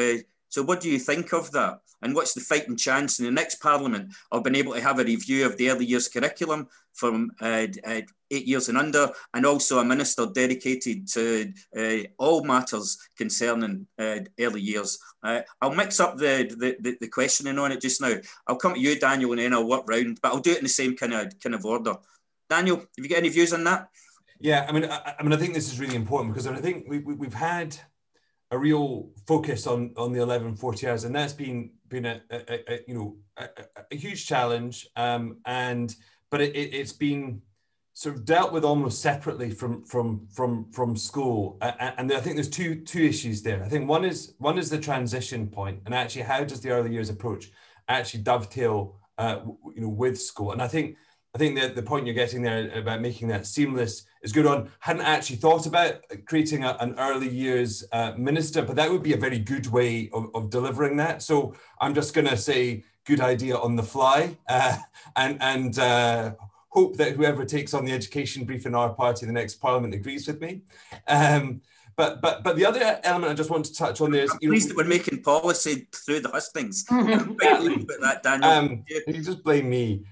Speaker 1: so what do you think of that? And what's the fighting chance in the next Parliament of being able to have a review of the early years curriculum from 8 years and under, and also a minister dedicated to all matters concerning early years? I'll mix up the questioning on it just now. I'll come to you, Daniel, and then I'll work round, but I'll do it in the same kind of order. Daniel, have you got any views on that?
Speaker 4: Yeah, I think this is really important because I think we've had a real focus on the 1140 hours, and that's been a huge challenge, but it's been sort of dealt with almost separately from school, and I think there's two issues there. I think one is the transition point, and actually how does the early years approach actually dovetail with school. And I think that the point you're getting there about making that seamless is good on. Hadn't actually thought about creating an early years minister, but that would be a very good way of delivering that. So I'm just going to say good idea on the fly, and hope that whoever takes on the education brief in our party in the next Parliament agrees with me. But the other element I just want to touch on there is...
Speaker 1: I'm pleased that we're making policy through the Hustings. I'm quite pleased about that, Daniel.
Speaker 4: You just blame me.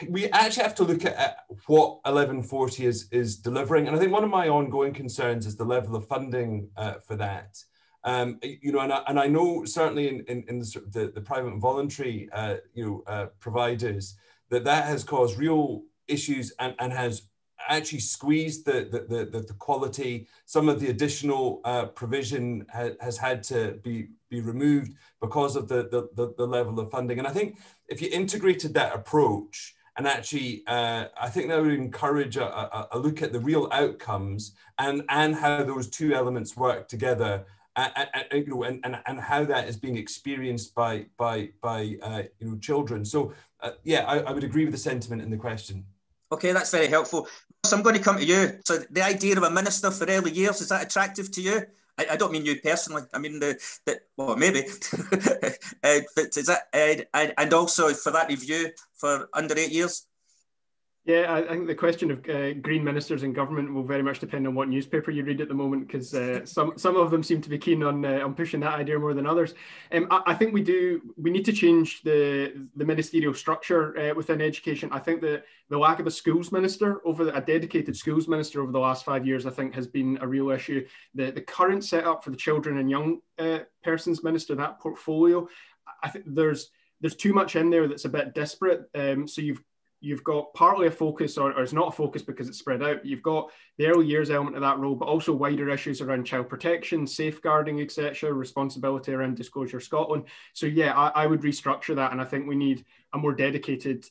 Speaker 4: We actually have to look at what 1140 is delivering. And I think one of my ongoing concerns is the level of funding for that. And I know certainly in the private and voluntary providers that has caused real issues and has actually squeezed the quality. Some of the additional provision has had to be removed because of the level of funding. And I think if you integrated that approach, and actually, I think that would encourage a look at the real outcomes and how those two elements work together, and how that is being experienced by children. So I would agree with the sentiment in the question.
Speaker 1: Okay, that's very helpful. So I'm going to come to you. So the idea of a minister for early years, is that attractive to you? I don't mean you personally. I mean well, maybe. But is that and also for that review for under 8 years?
Speaker 5: Yeah, I think the question of green ministers in government will very much depend on what newspaper you read at the moment, because some of them seem to be keen on pushing that idea more than others. I think we need to change the ministerial structure within education. I think that the lack of a schools minister a dedicated schools minister over the last 5 years, I think, has been a real issue. The current setup for the children and young persons minister, that portfolio, I think there's too much in there that's a bit disparate. So you've you've got partly a focus, or it's not a focus because it's spread out, but you've got the early years element of that role, but also wider issues around child protection, safeguarding, etc., responsibility around Disclosure Scotland. So yeah, I would restructure that, and I think we need a more dedicated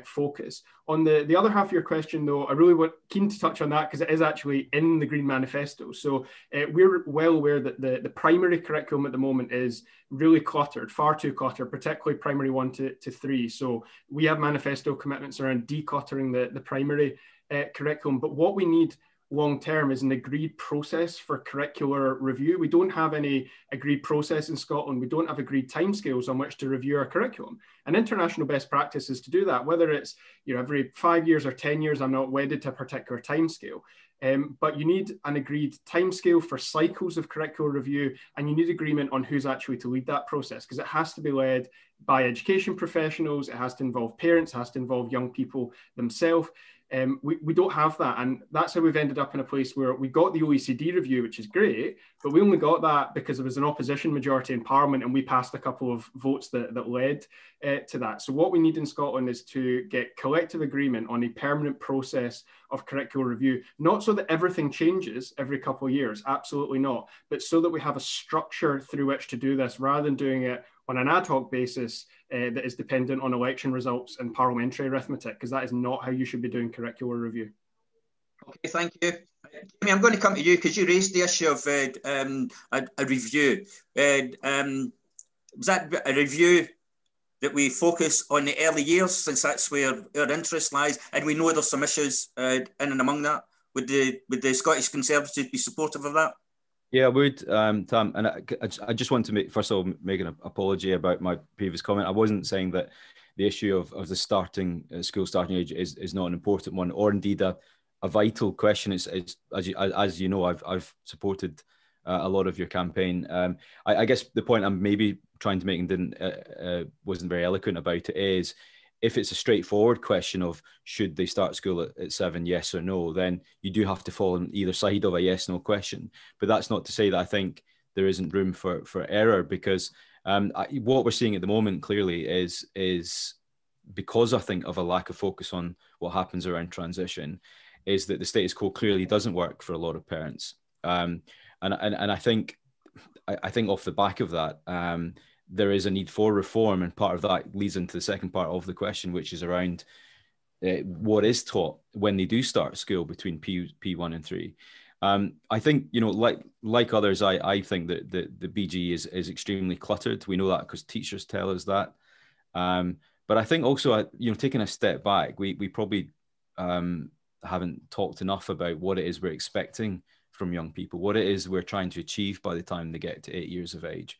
Speaker 5: focus. On the other half of your question, though, I really keen to touch on that because it is actually in the Greene Manifesto. So we're well aware that the primary curriculum at the moment is really cluttered, far too cluttered, particularly primary 1 to 3. So we have manifesto commitments around decluttering the primary curriculum. But what we need long term is an agreed process for curricular review. We don't have any agreed process in Scotland. We don't have agreed timescales on which to review our curriculum. And international best practice is to do that, whether it's every 5 years or 10 years. I'm not wedded to a particular timescale. But you need an agreed timescale for cycles of curricular review, and you need agreement on who's actually to lead that process, because it has to be led by education professionals, it has to involve parents, it has to involve young people themselves. We don't have that, and that's how we've ended up in a place where we got the OECD review, which is great, but we only got that because there was an opposition majority in Parliament and we passed a couple of votes that led to that. So what we need in Scotland is to get collective agreement on a permanent process of curricular review, not so that everything changes every couple of years, absolutely not, but so that we have a structure through which to do this rather than doing it on an ad hoc basis that is dependent on election results and parliamentary arithmetic, because that is not how you should be doing curricular review.
Speaker 1: Okay, thank you. Jamie, I'm going to come to you because you raised the issue of a review. Was that a review that we focus on the early years, since that's where our interest lies, and we know there's some issues in and among that? Would the Scottish Conservatives be supportive of that?
Speaker 6: Yeah, I would, Tam, and I just want to first of all make an apology about my previous comment. I wasn't saying that the issue of the school starting age is not an important one, or indeed a vital question. It's as you know, I've supported a lot of your campaign. I guess the point I'm maybe trying to make and wasn't very eloquent about it is, if it's a straightforward question of should they start school at 7, yes or no, then you do have to fall on either side of a yes/no question. But that's not to say that I think there isn't room for error, because what we're seeing at the moment clearly is because I think of a lack of focus on what happens around transition, is that the status quo clearly doesn't work for a lot of parents. And I think off the back of that, there is a need for reform, and part of that leads into the second part of the question, which is around what is taught when they do start school between P1 and 3. I think, like others, I think that the BG is extremely cluttered. We know that because teachers tell us that. But I think also, taking a step back, we probably haven't talked enough about what it is we're expecting from young people, what it is we're trying to achieve by the time they get to 8 years of age.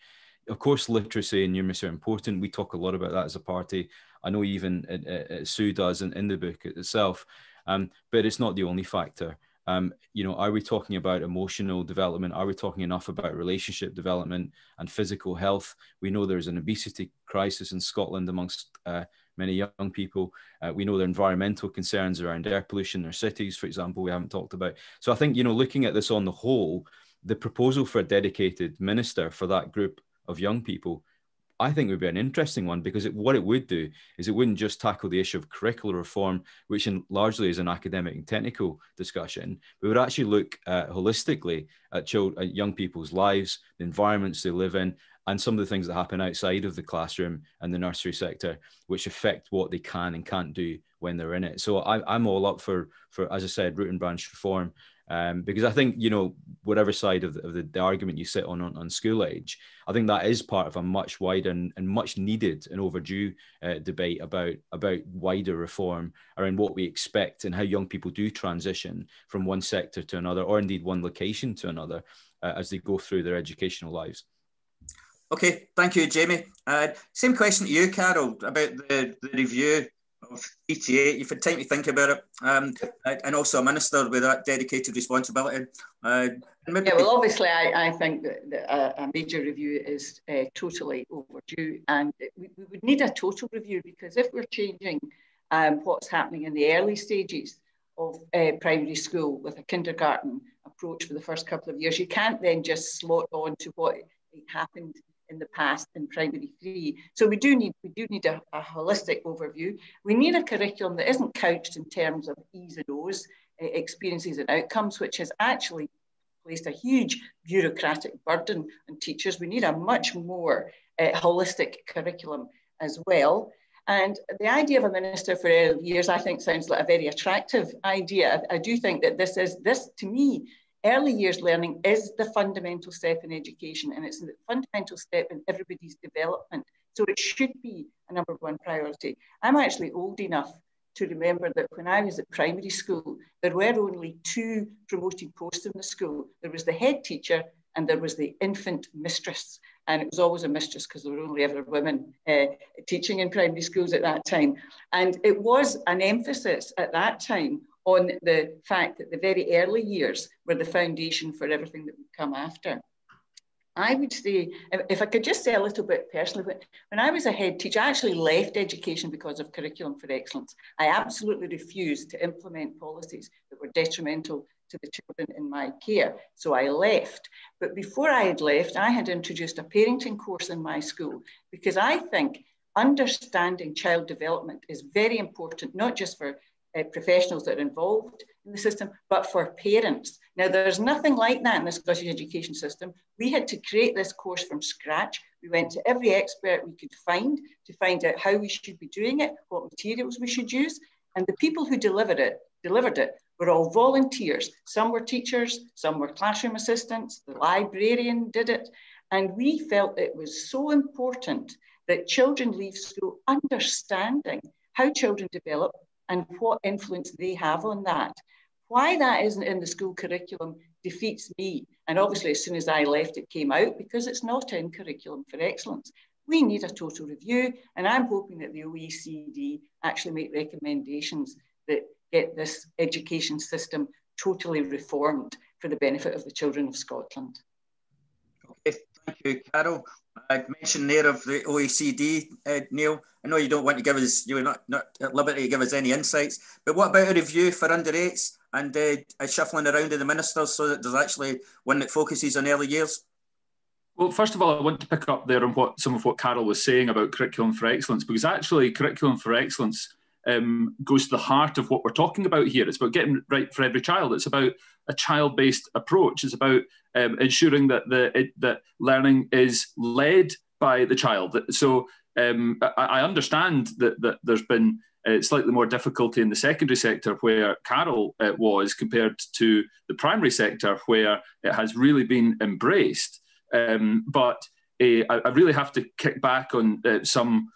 Speaker 6: Of course, literacy and numeracy are important. We talk a lot about that as a party. I know even Sue does in the book itself, but it's not the only factor. Are we talking about emotional development? Are we talking enough about relationship development and physical health? We know there's an obesity crisis in Scotland amongst many young people. We know there are environmental concerns around air pollution in our cities, for example, we haven't talked about. So I think, looking at this on the whole, the proposal for a dedicated minister for that group of young people, I think would be an interesting one, because what it would do is it wouldn't just tackle the issue of curricular reform, which largely is an academic and technical discussion, but would actually look holistically at young people's lives, the environments they live in, and some of the things that happen outside of the classroom and the nursery sector, which affect what they can and can't do when they're in it. So I'm all up for, as I said, root and branch reform. Because I think, whatever side of the argument you sit on school age, I think that is part of a much wider and much needed and overdue debate about wider reform around what we expect and how young people do transition from one sector to another, or indeed one location to another, as they go through their educational lives.
Speaker 1: Okay, thank you, Jamie. Same question to you, Carole, about the review of 3 to 8. You've had time to think about it, and also a minister with that dedicated responsibility.
Speaker 3: Obviously, I think that a major review is totally overdue, and we would need a total review, because if we're changing what's happening in the early stages of primary school with a kindergarten approach for the first couple of years, you can't then just slot on to what happened in the past in primary 3. So we do need a holistic overview. We need a curriculum that isn't couched in terms of E's and O's, experiences and outcomes, which has actually placed a huge bureaucratic burden on teachers. We need a much more holistic curriculum as well. And the idea of a minister for early years, I think, sounds like a very attractive idea. I do think that this, to me, early years learning is the fundamental step in education, and it's the fundamental step in everybody's development. So it should be a number one priority. I'm actually old enough to remember that when I was at primary school, there were only 2 promoted posts in the school. There was the head teacher and there was the infant mistress. And it was always a mistress because there were only ever women teaching in primary schools at that time. And it was an emphasis at that time on the fact that the very early years were the foundation for everything that would come after. I would say, if I could just say a little bit personally, when I was a head teacher, I actually left education because of Curriculum for Excellence. I absolutely refused to implement policies that were detrimental to the children in my care. So I left. But before I had left, I had introduced a parenting course in my school, because I think understanding child development is very important, not just for professionals that are involved in the system, but for parents. Now, there's nothing like that in the Scottish education system. We had to create this course from scratch. We went to every expert we could find to find out how we should be doing it, what materials we should use. And the people who delivered it were all volunteers. Some were teachers, some were classroom assistants, the librarian did it. And we felt it was so important that children leave school understanding how children develop and what influence they have on that. Why that isn't in the school curriculum defeats me. And obviously, as soon as I left, it came out, because it's not in Curriculum for Excellence. We need a total review, and I'm hoping that the OECD actually make recommendations that get this education system totally reformed for the benefit of the children of Scotland.
Speaker 1: Okay, thank you, Carole. I mentioned there of the OECD, Neil. I know you don't want to give us, you're not at liberty to give us any insights, but what about a review for under 8s and a shuffling around of the ministers so that there's actually one that focuses on early years?
Speaker 2: Well, first of all, I want to pick up there on some of what Carole was saying about Curriculum for Excellence, because actually Curriculum for Excellence goes to the heart of what we're talking about here. It's about getting right for every child. It's about a child-based approach. It's about ensuring that that learning is led by the child. So I understand that there's been slightly more difficulty in the secondary sector where Carole was compared to the primary sector where it has really been embraced. But I really have to kick back on some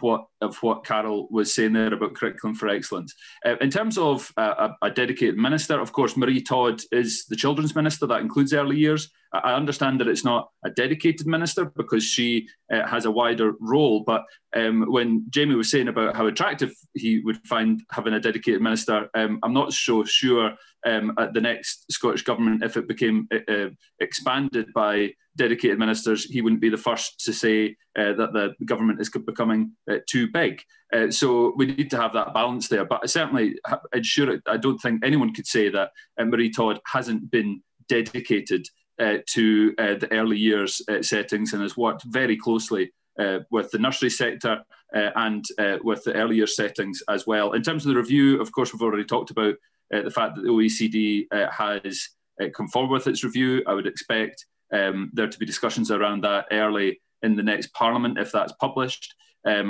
Speaker 2: what Carole was saying there about Curriculum for Excellence. In terms of a dedicated minister, of course, Marie Todd is the children's minister. That includes early years. I understand that it's not a dedicated minister because she has a wider role. But when Jamie was saying about how attractive he would find having a dedicated minister, I'm not so sure at the next Scottish Government, if it became expanded by dedicated ministers, he wouldn't be the first to say that the government is becoming too big. So we need to have that balance there. But certainly ensure it. I don't think anyone could say that Marie Todd hasn't been dedicated to the early years settings and has worked very closely with the nursery sector and with the early years settings as well. In terms of the review, of course, we've already talked about the fact that the OECD has come forward with its review. I would expect there to be discussions around that early in the next Parliament if that's published. I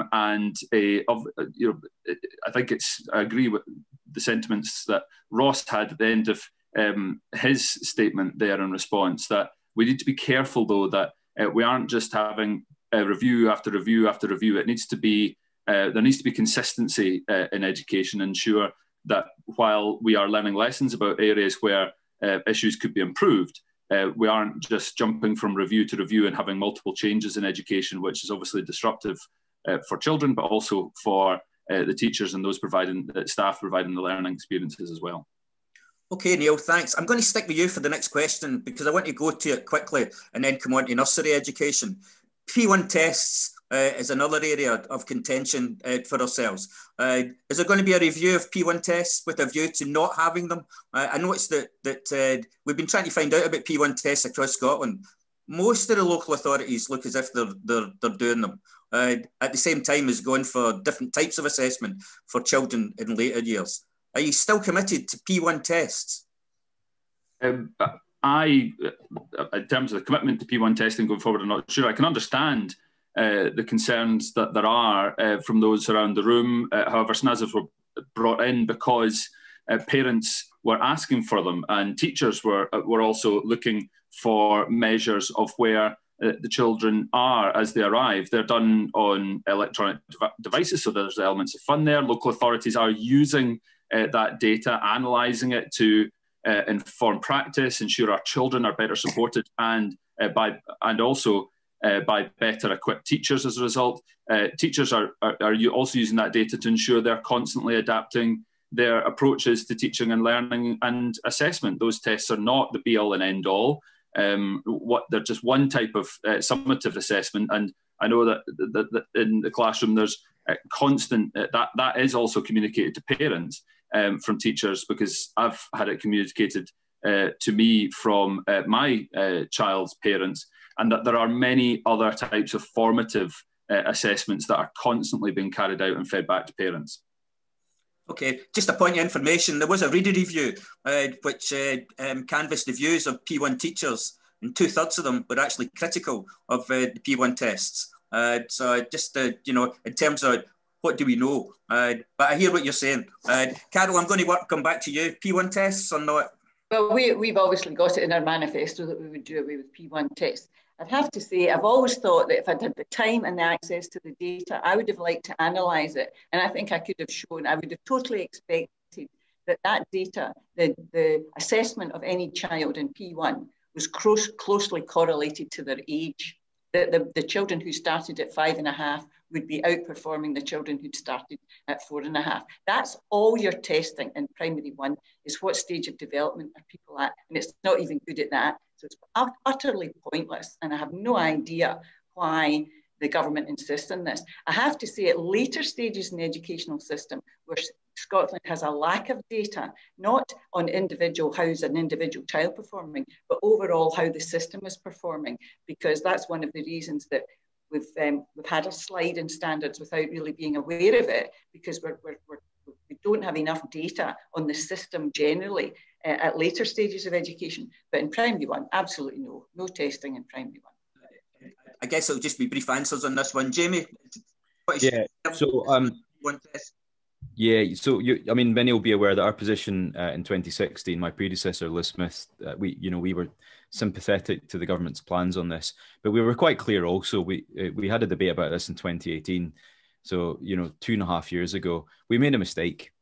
Speaker 2: think I agree with the sentiments that Ross had at the end of his statement there in response, that we need to be careful though that we aren't just having review after review after review. It needs to be there needs to be consistency in education, ensure that while we are learning lessons about areas where issues could be improved, we aren't just jumping from review to review and having multiple changes in education, which is obviously disruptive for children, but also for the teachers and those staff providing the learning experiences as well.
Speaker 1: Okay, Neil, thanks. I'm going to stick with you for the next question because I want to go to it quickly and then come on to nursery education. P1 tests is another area of contention for ourselves. Is there going to be a review of P1 tests with a view to not having them? I noticed that we've been trying to find out about P1 tests across Scotland. most of the local authorities look as if they're doing them. At the same time as going for different types of assessment for children in later years. Are you still committed to P1 tests?
Speaker 2: In terms of the commitment to P1 testing going forward, I'm not sure. I can understand the concerns that there are from those around the room. However, SNASs were brought in because parents were asking for them, and teachers were also looking for measures of where the children are as they arrive. They're done on electronic devices, so there's elements of fun there. Local authorities are using that data, analysing it to inform practice, ensure our children are better supported, and also by better equipped teachers as a result. Teachers are also using that data to ensure they're constantly adapting their approaches to teaching and learning and assessment. Those tests are not the be all and end all. They're just one type of summative assessment, and I know that in the classroom there's constant that is also communicated to parents from teachers, because I've had it communicated to me from my child's parents, and that there are many other types of formative assessments that are constantly being carried out and fed back to parents.
Speaker 1: Okay, just a point of information, there was a reader review which canvassed the views of P1 teachers, and 2/3 of them were actually critical of the P1 tests. So just, you know, in terms of what do we know? But I hear what you're saying. Carole, I'm going to come back to you. P1 tests or not?
Speaker 3: Well, we've obviously got it in our manifesto that we would do away with P1 tests. I'd have to say, I've always thought that if I'd had the time and the access to the data, I would have liked to analyse it. And I think I could have shown, I would have totally expected that that data, the assessment of any child in P1 was closely correlated to their age. That the children who started at 5.5 would be outperforming the children who'd started at 4.5. That's all you're testing in primary one, is what stage of development are people at. And it's not even good at that. So it's utterly pointless. And I have no idea why the government insists on this. I have to say, at later stages in the educational system, where Scotland has a lack of data, not on how's an individual child performing, but overall how the system is performing, because that's one of the reasons that we've had a slide in standards without really being aware of it, because we don't have enough data on the system generally at later stages of education. But in primary one, absolutely no testing in primary one.
Speaker 1: I guess it'll just be brief answers on this one. Jamie?
Speaker 6: I mean, many will be aware that our position in 2016, my predecessor, Liz Smith, we were sympathetic to the government's plans on this, but we were quite clear also. We had a debate about this in 2018. So, 2.5 years ago, we made a mistake.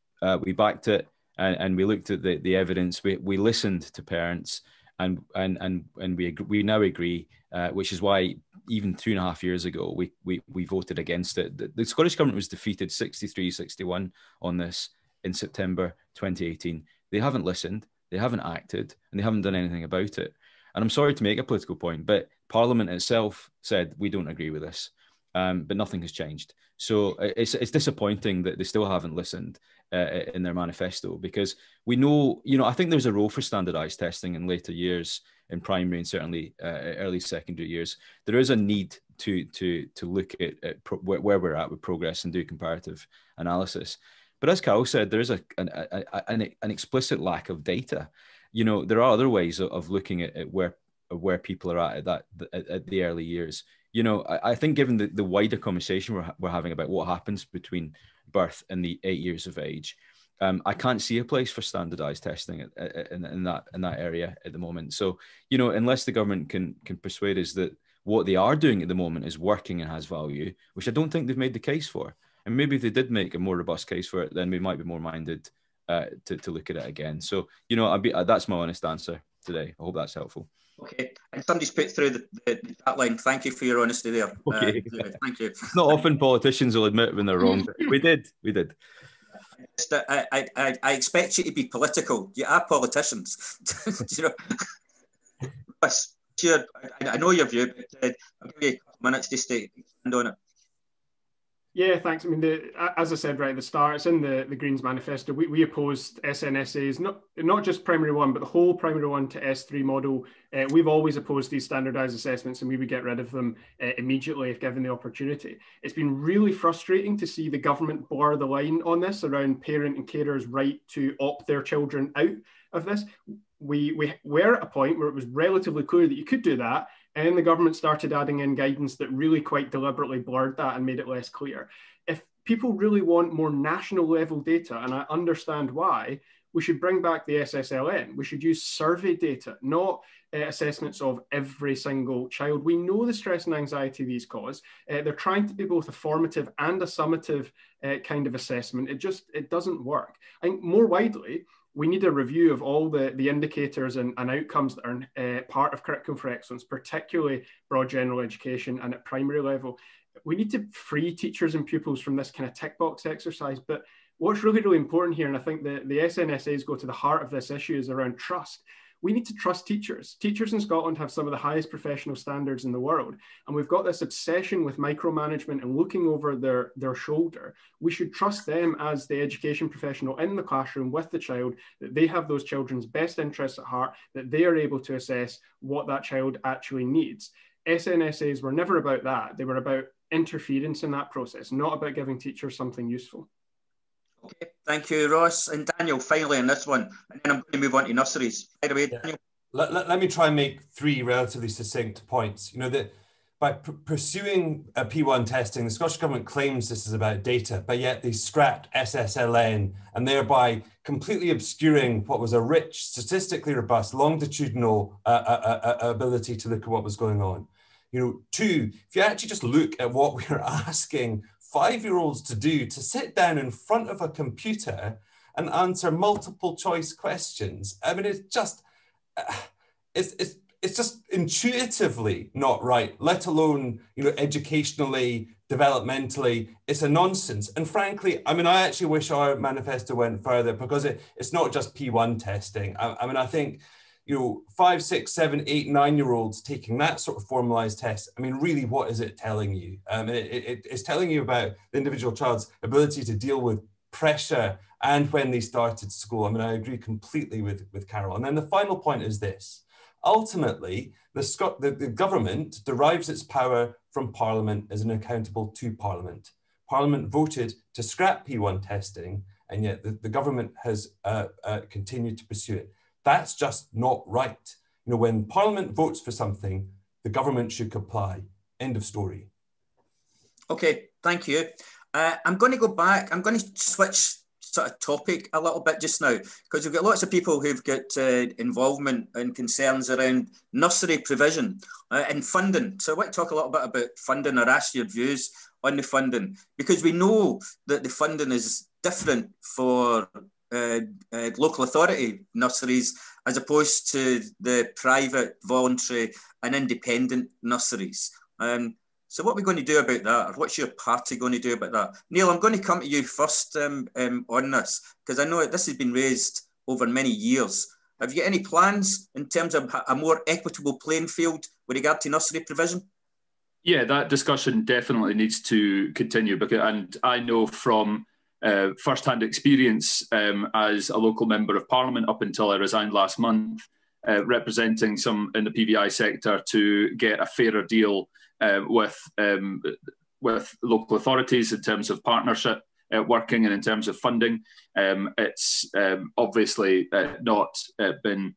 Speaker 6: We backed it and we looked at the evidence. We listened to parents and we now agree, which is why even 2.5 years ago, we voted against it. The Scottish Government was defeated 63-61 on this in September 2018. They haven't listened, they haven't acted, and they haven't done anything about it. And I'm sorry to make a political point, but Parliament itself said, we don't agree with this, but nothing has changed. So it's disappointing that they still haven't listened in their manifesto, because we know, I think there's a role for standardised testing in later years in primary and certainly early secondary years. There is a need to look at where we're at with progress and do comparative analysis. But as Carole said, there is an explicit lack of data. There are other ways of looking at where people are at the early years. I think given the wider conversation we're having about what happens between birth and the 8 years of age, I can't see a place for standardized testing in that area at the moment. So, unless the government can persuade us that what they are doing at the moment is working and has value, which I don't think they've made the case for. And maybe if they did make a more robust case for it, then we might be more minded to look at it again. So, that's my honest answer today. I hope that's helpful.
Speaker 1: Okay, and somebody's put through the chat line. Thank you for your honesty there.
Speaker 6: Okay.
Speaker 1: Thank you.
Speaker 6: It's not often politicians will admit when they're wrong. We did.
Speaker 1: I expect you to be political. You are politicians. I know your view, but I'll give you a couple minutes just to expand on it.
Speaker 5: Yeah, thanks. I mean, as I said right at the start, it's in the Greenes manifesto. We opposed SNSAs, not just primary one, but the whole primary one to S3 model. We've always opposed these standardised assessments, and we would get rid of them immediately if given the opportunity. It's been really frustrating to see the government blur the line on this around parent and carers' right to opt their children out of this. We were at a point where it was relatively clear that you could do that, and then the government started adding in guidance that really quite deliberately blurred that and made it less clear. If people really want more national level data, and I understand why, we should bring back the SSLN. We should use survey data, not assessments of every single child. We know the stress and anxiety these cause. They're trying to be both a formative and a summative kind of assessment. It doesn't work. I think more widely, we need a review of all the indicators and outcomes that are part of Curriculum for Excellence, particularly broad general education and at primary level. We need to free teachers and pupils from this kind of tick box exercise. But what's really, really important here, and I think the SNSAs go to the heart of this issue, is around trust. We need to trust teachers. Teachers in Scotland have some of the highest professional standards in the world. And we've got this obsession with micromanagement and looking over their shoulder. We should trust them as the education professional in the classroom with the child, that they have those children's best interests at heart, that they are able to assess what that child actually needs. SNSAs were never about that. They were about interference in that process, not about giving teachers something useful.
Speaker 1: Okay, thank you, Ross. And Daniel, finally on this one, and then I'm going to move on to nurseries. By the way, Daniel.
Speaker 4: Let me try and make three relatively succinct points. You know, that by pursuing a P1 testing, the Scottish Government claims this is about data, but yet they scrapped SSLN and thereby completely obscuring what was a rich, statistically robust, longitudinal ability to look at what was going on. You know, two, if you actually just look at what we're asking 5-year-olds to do, to sit down in front of a computer and answer multiple choice questions. I mean, it's just intuitively not right, let alone, you know, educationally, developmentally. It's a nonsense. And frankly, I mean, I actually wish our manifesto went further, because it's not just P1 testing. I mean, I think, you know, 5, 6, 7, 8, 9-year-olds taking that sort of formalized test, I mean, really, what is it telling you? It's telling you about the individual child's ability to deal with pressure and when they started school. I mean, I agree completely with Carole. And then the final point is this. Ultimately, the government derives its power from Parliament as an accountable to Parliament. Parliament voted to scrap P1 testing, and yet the government has continued to pursue it. That's just not right. You know, when Parliament votes for something, the government should comply. End of story.
Speaker 1: Okay, thank you. I'm going to go back. I'm going to switch sort of topic a little bit just now, because we've got lots of people who've got involvement and concerns around nursery provision and funding. So I want to talk a little bit about funding, or ask your views on the funding, because we know that the funding is different for local authority nurseries as opposed to the private, voluntary and independent nurseries. So what are we going to do about that? Or what's your party going to do about that? Neil, I'm going to come to you first on this, because I know this has been raised over many years. Have you got any plans in terms of a more equitable playing field with regard to nursery provision? Yeah,
Speaker 2: that discussion definitely needs to continue, because, and I know from first-hand experience as a local member of Parliament up until I resigned last month, representing some in the PVI sector to get a fairer deal with local authorities in terms of partnership working and in terms of funding. It's obviously not been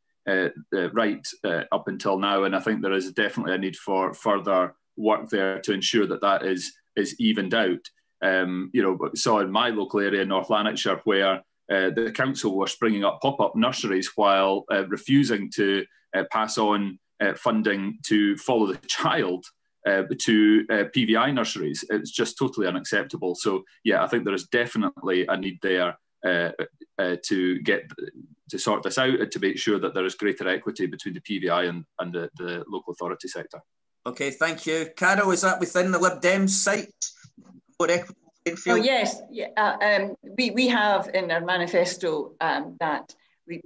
Speaker 2: right up until now, and I think there is definitely a need for further work there to ensure that that is evened out. You know, saw in my local area, North Lanarkshire, where the council were springing up pop-up nurseries while refusing to pass on funding to follow the child to PVI nurseries. It's just totally unacceptable. So yeah, I think there is definitely a need there to sort this out and to make sure that there is greater equity between the PVI and the local authority sector. Okay, thank you. Carole, is that within the Lib Dems site?
Speaker 3: Oh yes, yeah. We have in our manifesto that we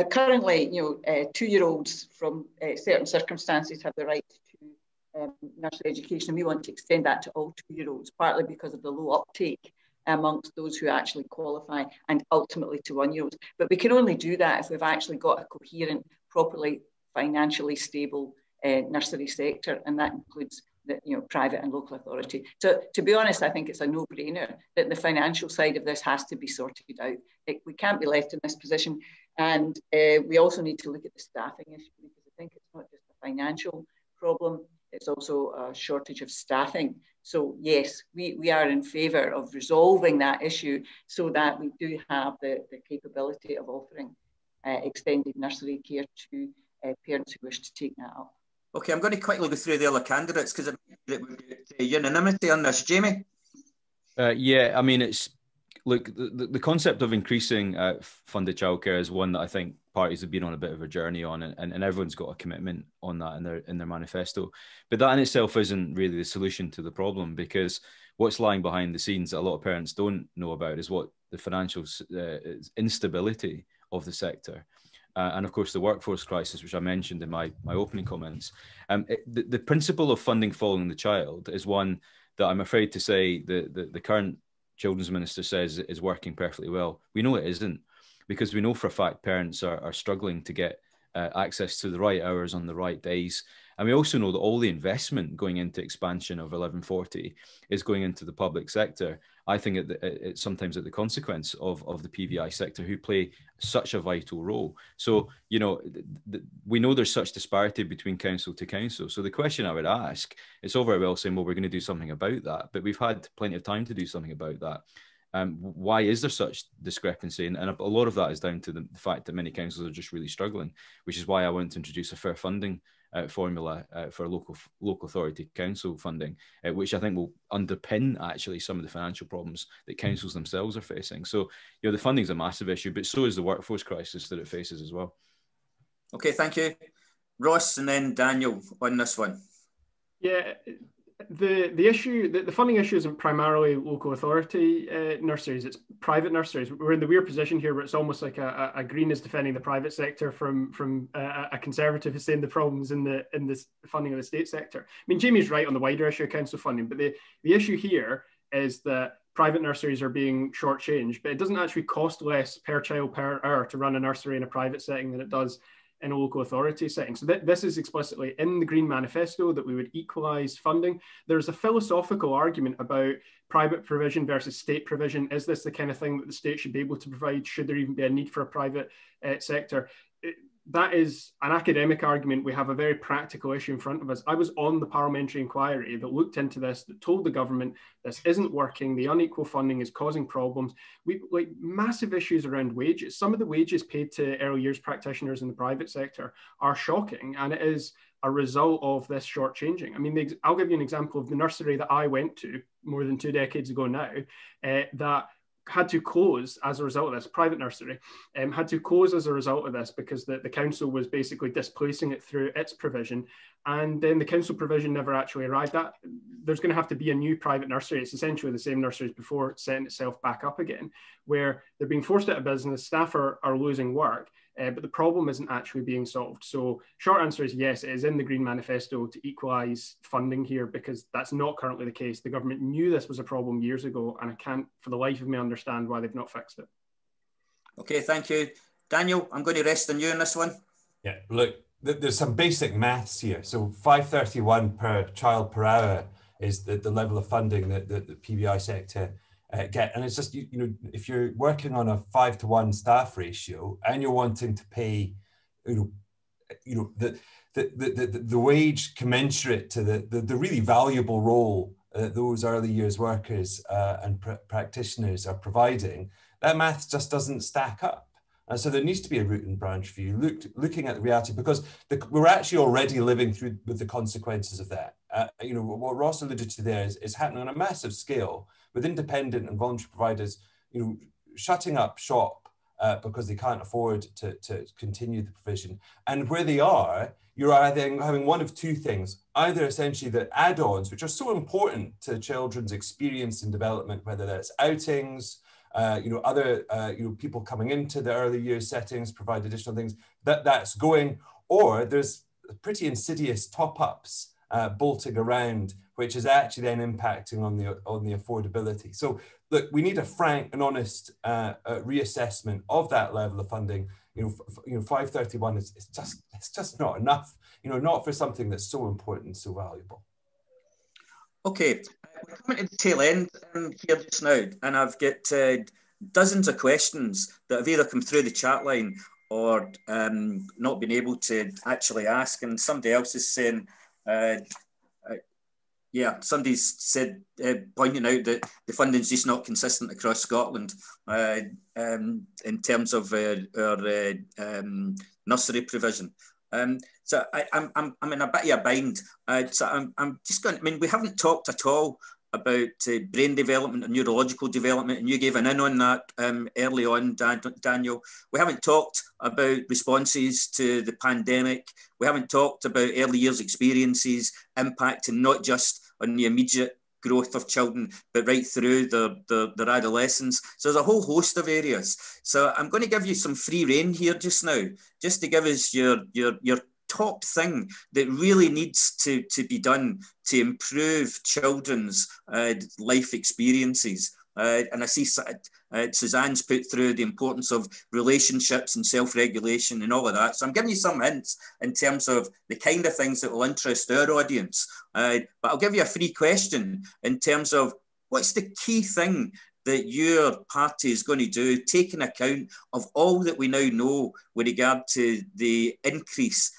Speaker 3: currently, you know, 2-year-olds from certain circumstances have the right to nursery education, and we want to extend that to all 2-year-olds, partly because of the low uptake amongst those who actually qualify, and ultimately to 1-year-olds. But we can only do that if we've actually got a coherent, properly financially stable nursery sector, and that includes the private and local authority. So to be honest, I think it's a no-brainer that the financial side of this has to be sorted out. We can't be left in this position, and we also need to look at the staffing issue, because I think it's not just a financial problem, it's also a shortage of staffing. So yes, we are in favour of resolving that issue so that we do have the capability of offering extended nursery care to parents who wish to take that up.
Speaker 1: Okay, I'm going to quickly go through the other candidates because we get unanimity on this. Jamie?
Speaker 6: Yeah, I mean, look, the concept of increasing funded childcare is one that I think parties have been on a bit of a journey on, and everyone's got a commitment on that in their manifesto. But that in itself isn't really the solution to the problem, because what's lying behind the scenes that a lot of parents don't know about is what the financial instability of the sector. And of course, the workforce crisis, which I mentioned in my opening comments. The principle of funding following the child is one that I'm afraid to say the current Children's Minister says is working perfectly well. We know it isn't, because we know for a fact parents are struggling to get access to the right hours on the right days. And we also know that all the investment going into expansion of 1140 is going into the public sector. I think it's sometimes at the consequence of the PVI sector, who play such a vital role. So, we know there's such disparity between council to council. So the question I would ask, it's all very well saying, well, we're going to do something about that, but we've had plenty of time to do something about that. Why is there such discrepancy? And a lot of that is down to the fact that many councils are just really struggling, which is why I want to introduce a fair funding formula for local authority council funding, which I think will underpin actually some of the financial problems that councils themselves are facing. So, the funding is a massive issue, but so is the workforce crisis that it faces as well. Okay, thank you. Ross and then Daniel on this one.
Speaker 5: Yeah. The issue, the funding issue isn't primarily local authority nurseries, it's private nurseries. We're in the weird position here where it's almost like a Greene is defending the private sector from a Conservative is saying the problems in this funding of the state sector. I mean, Jamie's right on the wider issue of council funding, but the issue here is that private nurseries are being shortchanged, but it doesn't actually cost less per child per hour to run a nursery in a private setting than it does in a local authority setting. So this is explicitly in the Green Manifesto, that we would equalise funding. There's a philosophical argument about private provision versus state provision. Is this the kind of thing that the state should be able to provide? Should there even be a need for a private sector? That is an academic argument. We have a very practical issue in front of us. I was on the parliamentary inquiry that looked into this, that told the government this isn't working, the unequal funding is causing problems. We like massive issues around wages. Some of the wages paid to early years practitioners in the private sector are shocking, and it is a result of this shortchanging. I mean, I'll give you an example of the nursery that I went to more than 2 decades ago now, that had to close as a result of this, private nursery, had to close as a result of this because the council was basically displacing it through its provision. And then the council provision never actually arrived at. There's going to have to be a new private nursery. It's essentially the same nursery as before, setting itself back up again, where they're being forced out of business, staff are losing work, but the problem isn't actually being solved. So short answer is yes, it is in the Green Manifesto to equalise funding here, because that's not currently the case. The government knew this was a problem years ago, and I can't for the life of me understand why they've not fixed it.
Speaker 1: Okay, thank you. Daniel, I'm going to rest on you on this one.
Speaker 4: Yeah, look, there's some basic maths here. So 531 per child per hour is the level of funding that the PVI sector get. And it's just, you know, if you're working on a 5-to-1 staff ratio and you're wanting to pay, the wage commensurate to the really valuable role that those early years workers and practitioners are providing, that math just doesn't stack up. And so there needs to be a root and branch view, looking at the reality, because we're actually already living through with the consequences of that. What Ross alluded to there is happening on a massive scale, with independent and voluntary providers, shutting up shop because they can't afford to continue the provision. And where they are, you're either having one of two things: either essentially the add-ons, which are so important to children's experience and development, whether that's outings, other people coming into the early years settings provide additional things, that's going, or there's pretty insidious top-ups bolting around, which is actually then impacting on the affordability. So look, we need a frank and honest reassessment of that level of funding. 531 is just not enough. Not for something that's so important, so valuable.
Speaker 1: Okay, we're coming to the tail end here just now, and I've got dozens of questions that have either come through the chat line or not been able to actually ask. And somebody else is saying, somebody's said, pointing out that the funding's just not consistent across Scotland in terms of our nursery provision. So I'm in a bit of a bind. So I'm just going. I mean, we haven't talked at all about brain development and neurological development, and you gave an in on that early on, Daniel. We haven't talked about responses to the pandemic. We haven't talked about early years experiences impacting not just on the immediate growth of children, but right through their adolescence. So there's a whole host of areas. So I'm going to give you some free rein here just now, just to give us your top thing that really needs to be done to improve children's life experiences. And I see Suzanne's put through the importance of relationships and self-regulation and all of that. So I'm giving you some hints in terms of the kind of things that will interest our audience. But I'll give you a free question in terms of what's the key thing that your party is going to do, taking account of all that we now know with regard to the increase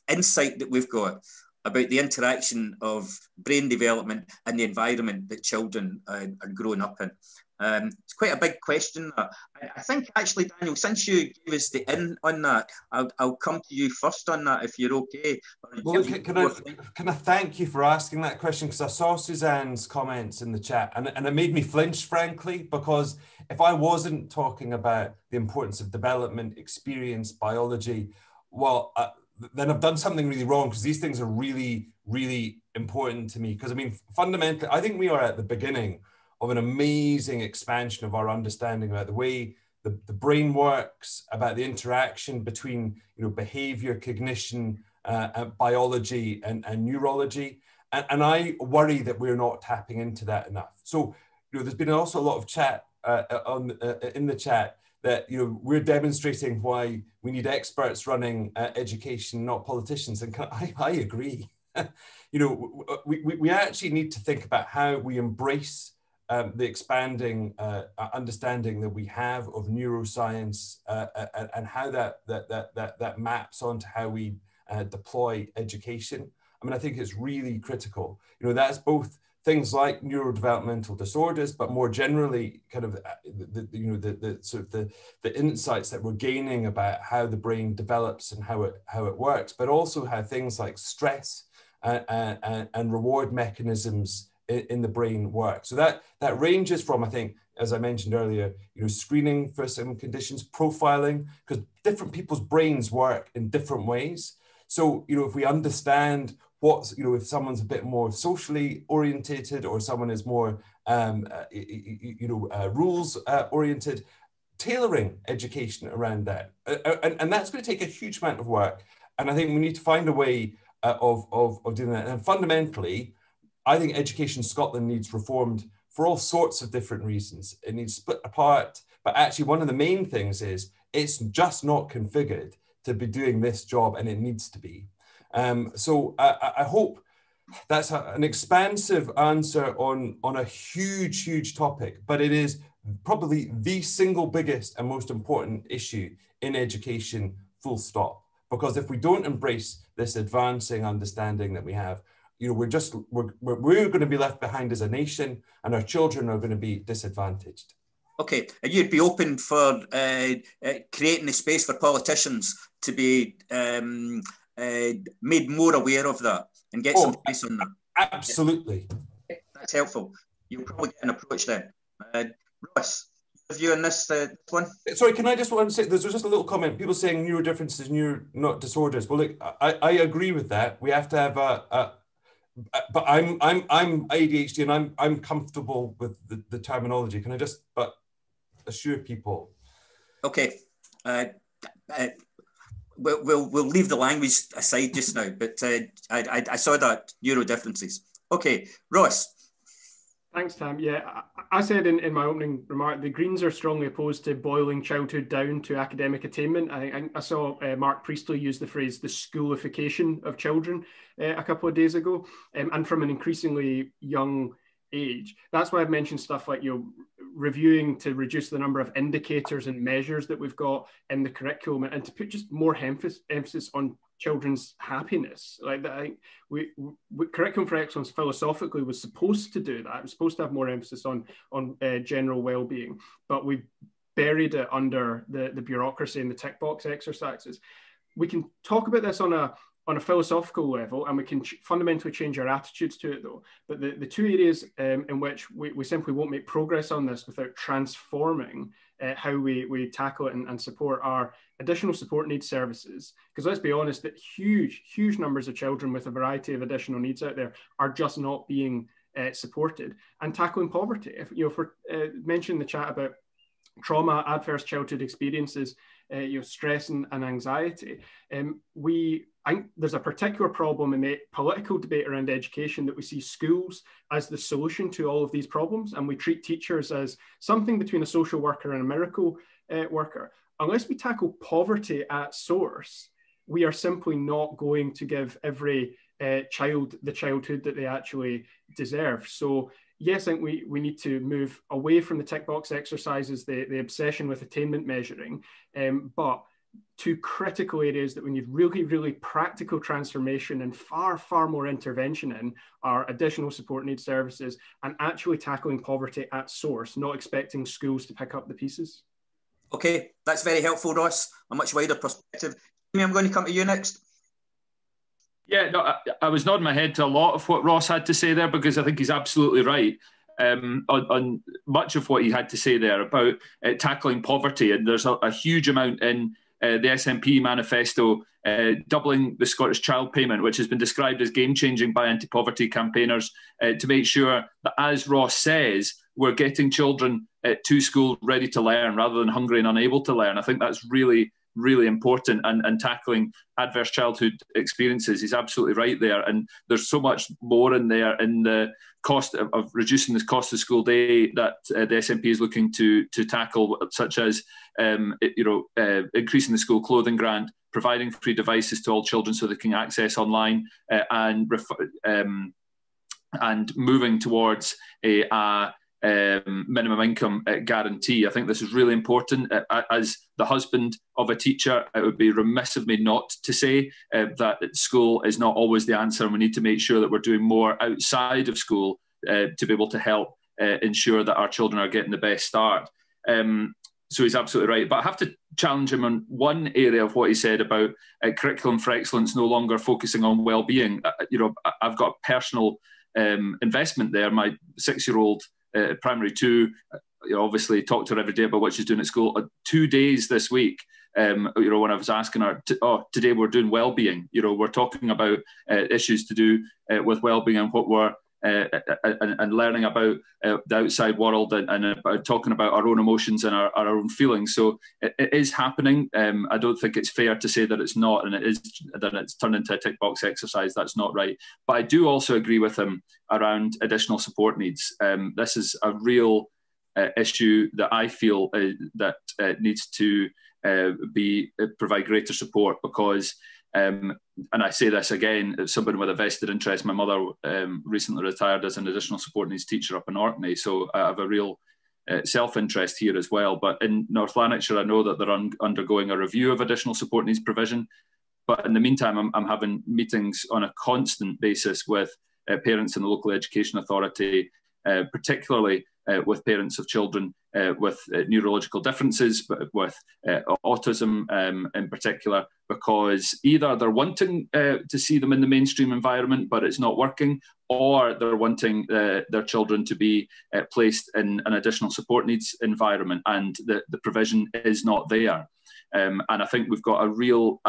Speaker 1: insight that we've got about the interaction of brain development and the environment that children are growing up in. It's quite a big question. I think actually, Daniel, since you gave us the in on that, I'll come to you first on that if you're okay.
Speaker 4: Well, can I thank you for asking that question, because I saw Suzanne's comments in the chat and it made me flinch, frankly, because if I wasn't talking about the importance of development, experience, biology, well, then I've done something really wrong, because these things are really, really important to me. Because I mean, fundamentally, I think we are at the beginning of an amazing expansion of our understanding about the way the brain works, about the interaction between behavior, cognition, biology, and neurology. And I worry that we're not tapping into that enough. So there's been also a lot of chat in the chat that we're demonstrating why we need experts running education, not politicians. And I agree. We actually need to think about how we embrace the expanding understanding that we have of neuroscience and how that maps onto how we deploy education. I mean, I think it's really critical. That's both things like neurodevelopmental disorders, but more generally, kind of the insights that we're gaining about how the brain develops and how it works, but also how things like stress and reward mechanisms in the brain work. So that ranges from, I think, as I mentioned earlier, screening for some conditions, profiling, because different people's brains work in different ways. So, if we understand if someone's a bit more socially orientated or someone is more, rules oriented, tailoring education around that. And that's going to take a huge amount of work. And I think we need to find a way of doing that. And fundamentally, I think Education Scotland needs reformed for all sorts of different reasons. It needs split apart, but actually one of the main things is it's just not configured to be doing this job, and it needs to be. So I hope that's an expansive answer on a huge, huge topic, but it is probably the single biggest and most important issue in education, full stop. Because if we don't embrace this advancing understanding that we have, we're going to be left behind as a nation, and our children are going to be disadvantaged.
Speaker 1: Okay, and you'd be open for creating a space for politicians to be made more aware of that and get some space on that.
Speaker 4: Absolutely.
Speaker 1: Okay, that's helpful. You'll probably get an approach then. Ross, your view on this one?
Speaker 4: Sorry, can I just want to say, there's just a little comment, people saying neuro differences, not disorders. Well, look, I agree with that. We have to have but I'm ADHD and I'm comfortable with the terminology. Can I just assure people?
Speaker 1: Okay. we'll leave the language aside just now, but I saw that neuro differences. Okay, Ross.
Speaker 5: Thanks, Tam. Yeah, I said in my opening remark, the Greens are strongly opposed to boiling childhood down to academic attainment. I saw Mark Priestley use the phrase the schoolification of children a couple of days ago, and from an increasingly young age. That's why I've mentioned stuff like, reviewing to reduce the number of indicators and measures that we've got in the curriculum, and to put just more emphasis on children's happiness. Like that, I think we Curriculum for Excellence philosophically was supposed to do that. It was supposed to have more emphasis on general well-being, but we buried it under the bureaucracy and the tick box exercises. We can talk about this on a philosophical level, and we can fundamentally change our attitudes to it, though. But the two areas in which we simply won't make progress on this without transforming how we tackle it and support our additional support needs services. Because let's be honest, that huge numbers of children with a variety of additional needs out there are just not being supported. And tackling poverty. If we're mentioning the chat about trauma, adverse childhood experiences, stress and anxiety, I think there's a particular problem in the political debate around education that we see schools as the solution to all of these problems, and we treat teachers as something between a social worker and a miracle worker. Unless we tackle poverty at source, we are simply not going to give every child the childhood that they actually deserve. So yes, I think we need to move away from the tick box exercises, the obsession with attainment measuring, but two critical areas that we need really practical transformation and far more intervention in are additional support needs services and actually tackling poverty at source, not expecting schools to pick up the pieces.
Speaker 1: Okay, that's very helpful, Ross. A much wider perspective. Amy, I'm going to come to you next.
Speaker 2: Yeah, no, I was nodding my head to a lot of what Ross had to say there, because I think he's absolutely right on much of what he had to say there about tackling poverty. And there's a huge amount in the SNP manifesto, doubling the Scottish Child Payment, which has been described as game-changing by anti-poverty campaigners, to make sure that, as Ross says, we're getting children to school ready to learn rather than hungry and unable to learn. I think that's really important, and tackling adverse childhood experiences is absolutely right there. And there's so much more in there in the cost of reducing the cost of school day that the SNP is looking to tackle, such as increasing the school clothing grant, providing free devices to all children so they can access online, and moving towards a minimum income guarantee. I think this is really important. As the husband of a teacher, it would be remiss of me not to say that school is not always the answer, and we need to make sure that we're doing more outside of school to be able to help ensure that our children are getting the best start. So he's absolutely right. But I have to challenge him on one area of what he said about Curriculum for Excellence no longer focusing on well-being. I've got a personal investment there. My 6-year-old primary 2, obviously talk to her every day about what she's doing at school. 2 days this week, when I was asking her, today we're doing well-being. We're talking about issues to do with well-being and what we're and learning about the outside world, and about talking about our own emotions and our own feelings. So it is happening. I don't think it's fair to say that it's not, and that it's turned into a tick box exercise. That's not right. But I do also agree with him around additional support needs. This is a real issue that I feel that needs to provide greater support, because and I say this again, as somebody with a vested interest. My mother recently retired as an additional support needs teacher up in Orkney, so I have a real self-interest here as well. But in North Lanarkshire, I know that they're undergoing a review of additional support needs provision. But in the meantime, I'm having meetings on a constant basis with parents in the local education authority, particularly with parents of children with neurological differences, but with autism in particular, because either they're wanting to see them in the mainstream environment, but it's not working, or they're wanting their children to be placed in an additional support needs environment, and the provision is not there. And I think we've got a real,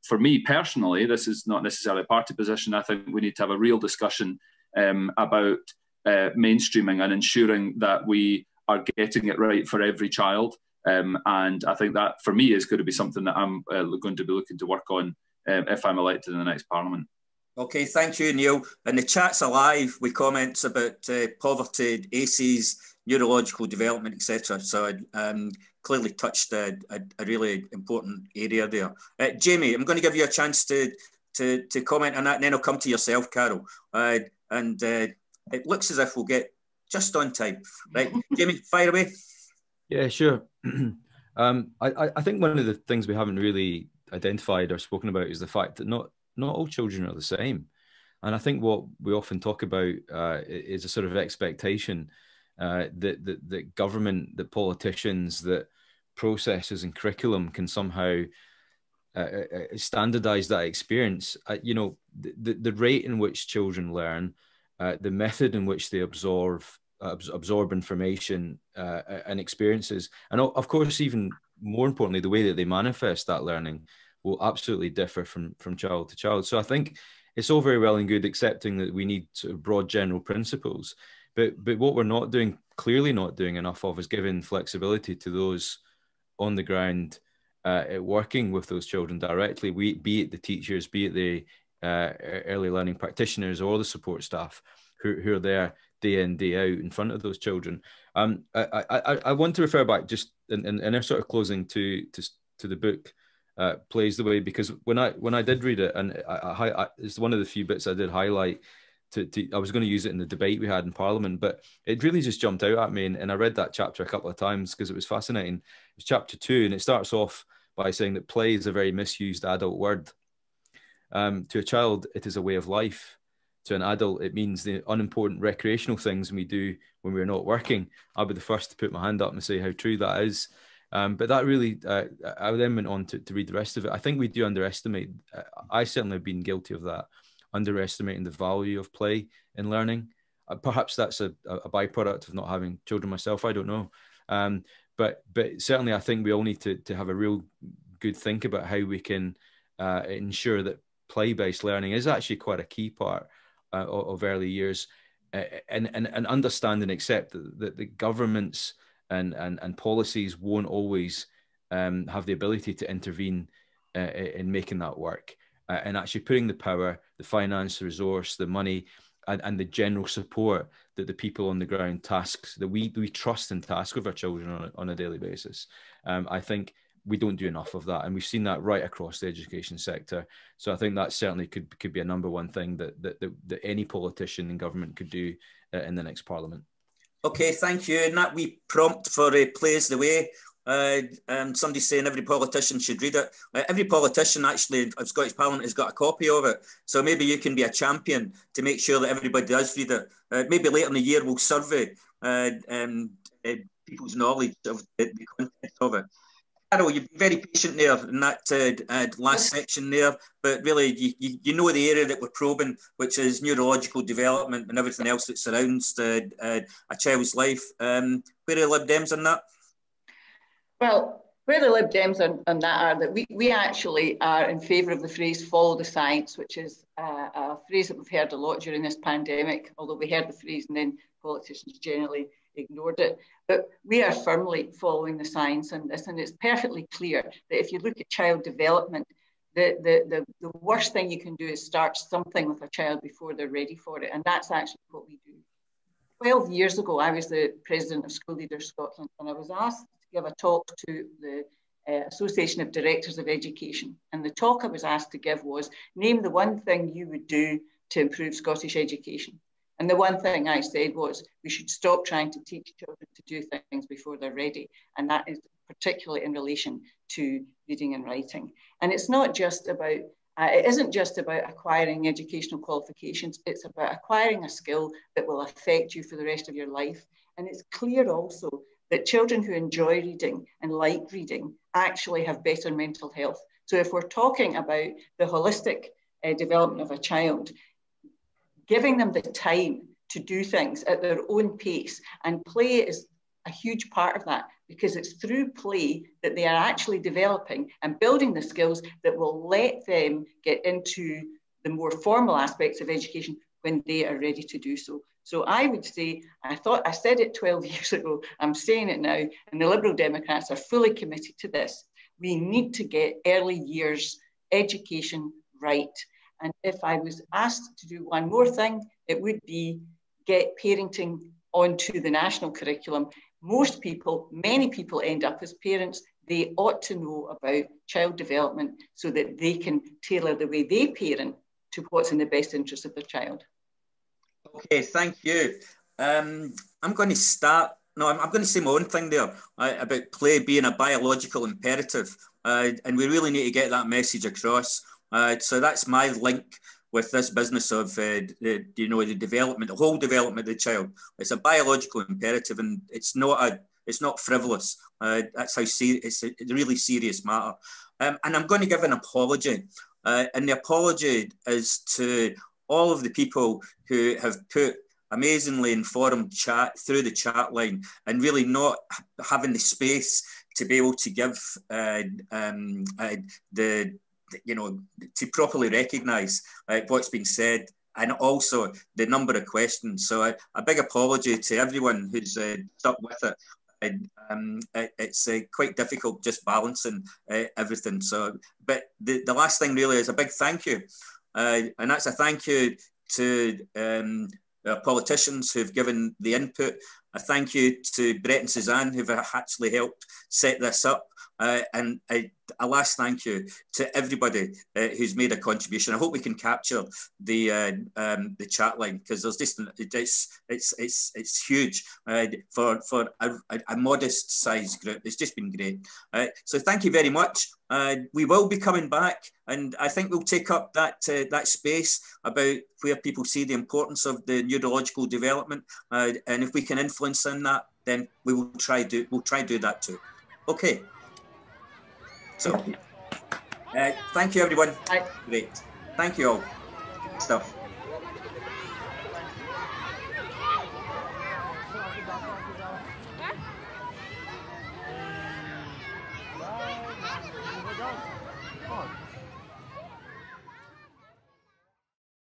Speaker 2: for me personally, this is not necessarily a party position, I think we need to have a real discussion about mainstreaming and ensuring that we are getting it right for every child. And I think that, for me, is going to be something that I'm going to be looking to work on if I'm elected in the next Parliament.
Speaker 1: Okay, thank you, Neil. And the chat's alive with comments about poverty, ACEs, neurological development, etc. So I clearly touched a really important area there. Jamie, I'm going to give you a chance to comment on that, and then I'll come to yourself, Carole. It looks as if we'll get just on time. Right, Jamie, fire away.
Speaker 6: Yeah, sure. I think one of the things we haven't really identified or spoken about is the fact that not all children are the same. And I think what we often talk about is a sort of expectation that government, that politicians, that processes and curriculum can somehow standardize that experience. The rate in which children learn, the method in which they absorb information and experiences, and of course, even more importantly, the way that they manifest that learning will absolutely differ from child to child. So I think it's all very well and good accepting that we need sort of broad general principles, but what we're clearly not doing enough of, is giving flexibility to those on the ground working with those children directly, be it the teachers, be it the early learning practitioners or the support staff who are there day in, day out in front of those children. I want to refer back just in our sort of closing to the book, Plays the Way, because when I did read it, and it's one of the few bits I did highlight, I was going to use it in the debate we had in Parliament, but it really just jumped out at me, and I read that chapter a couple of times because it was fascinating. It's chapter 2, and it starts off by saying that play is a very misused adult word. To a child, it is a way of life. To an adult, it means the unimportant recreational things we do when we're not working. I'll be the first to put my hand up and say how true that is. But that really, I then went on to read the rest of it. I think we do underestimate, I certainly have been guilty of that, underestimating the value of play in learning. Perhaps that's a byproduct of not having children myself, I don't know. But certainly I think we all need to have a real good think about how we can ensure that play-based learning is actually quite a key part of early years, and understand and accept that the governments and policies won't always have the ability to intervene in making that work, and actually putting the power, the finance, the resource, the money, and the general support that the people on the ground tasks that we trust and task with our children on a daily basis. I think we don't do enough of that, and we've seen that right across the education sector. So I think that certainly could be a number one thing that any politician in government could do in the next Parliament. Okay, thank you. And that wee prompt for Plays the Way. Somebody's saying every politician should read it. Every politician actually of Scottish Parliament has got a copy of it. So maybe you can be a champion to make sure that everybody does read it. Maybe later in the year we'll survey people's knowledge of the content of it. Carole, you've been very patient there in that last section there, but really you know the area that we're probing, which is neurological development and everything else that surrounds a child's life. Where are the Lib Dems on that?
Speaker 3: Well, where the Lib Dems on that are that we actually are in favour of the phrase follow the science, which is a phrase that we've heard a lot during this pandemic, although we heard the phrase and then politicians generally ignored it. But we are firmly following the science on this, and it's perfectly clear that if you look at child development, the worst thing you can do is start something with a child before they're ready for it, and that's actually what we do. 12 years ago, I was the president of School Leaders Scotland, and I was asked to give a talk to the Association of Directors of Education, and the talk I was asked to give was, name the one thing you would do to improve Scottish education. And the one thing I said was we should stop trying to teach children to do things before they're ready. And that is particularly in relation to reading and writing. And it's not just about, it isn't just about acquiring educational qualifications. It's about acquiring a skill that will affect you for the rest of your life. And it's clear also that children who enjoy reading and like reading actually have better mental health. So if we're talking about the holistic development of a child, giving them the time to do things at their own pace, and play is a huge part of that, because it's through play that they are actually developing and building the skills that will let them get into the more formal aspects of education when they are ready to do so. So I would say, I said it 12 years ago, I'm saying it now, and the Liberal Democrats are fully committed to this. We need to get early years education right. And if I was asked to do one more thing, it would be get parenting onto the national curriculum. Most people, many people end up as parents. They ought to know about child development so that they can tailor the way they parent to what's in the best interest of their child.
Speaker 1: Okay, thank you. I'm going to start. No, I'm going to say my own thing there about play being a biological imperative, and we really need to get that message across. So that's my link with this business of the development, the whole development of the child. It's a biological imperative, and it's not frivolous. That's how it's a really serious matter. And I'm going to give an apology, and the apology is to all of the people who have put amazingly informed chat through the chat line and really not having the space to be able to give to properly recognise what's been said, and also the number of questions. So a big apology to everyone who's stuck with it. It's quite difficult just balancing everything. So, but the last thing really is a big thank you. And that's a thank you to our politicians who've given the input. A thank you to Brett and Suzanne who've actually helped set this up. And a last thank you to everybody who's made a contribution. I hope we can capture the chat line, because there's just it's huge for a modest sized group. It's just been great. So thank you very much. We will be coming back, and I think we'll take up that space about where people see the importance of the neurological development, and if we can influence in that, then we'll try do that too. Okay. So, thank you, everyone. Great. Thank you all. Stuff.
Speaker 7: Come on.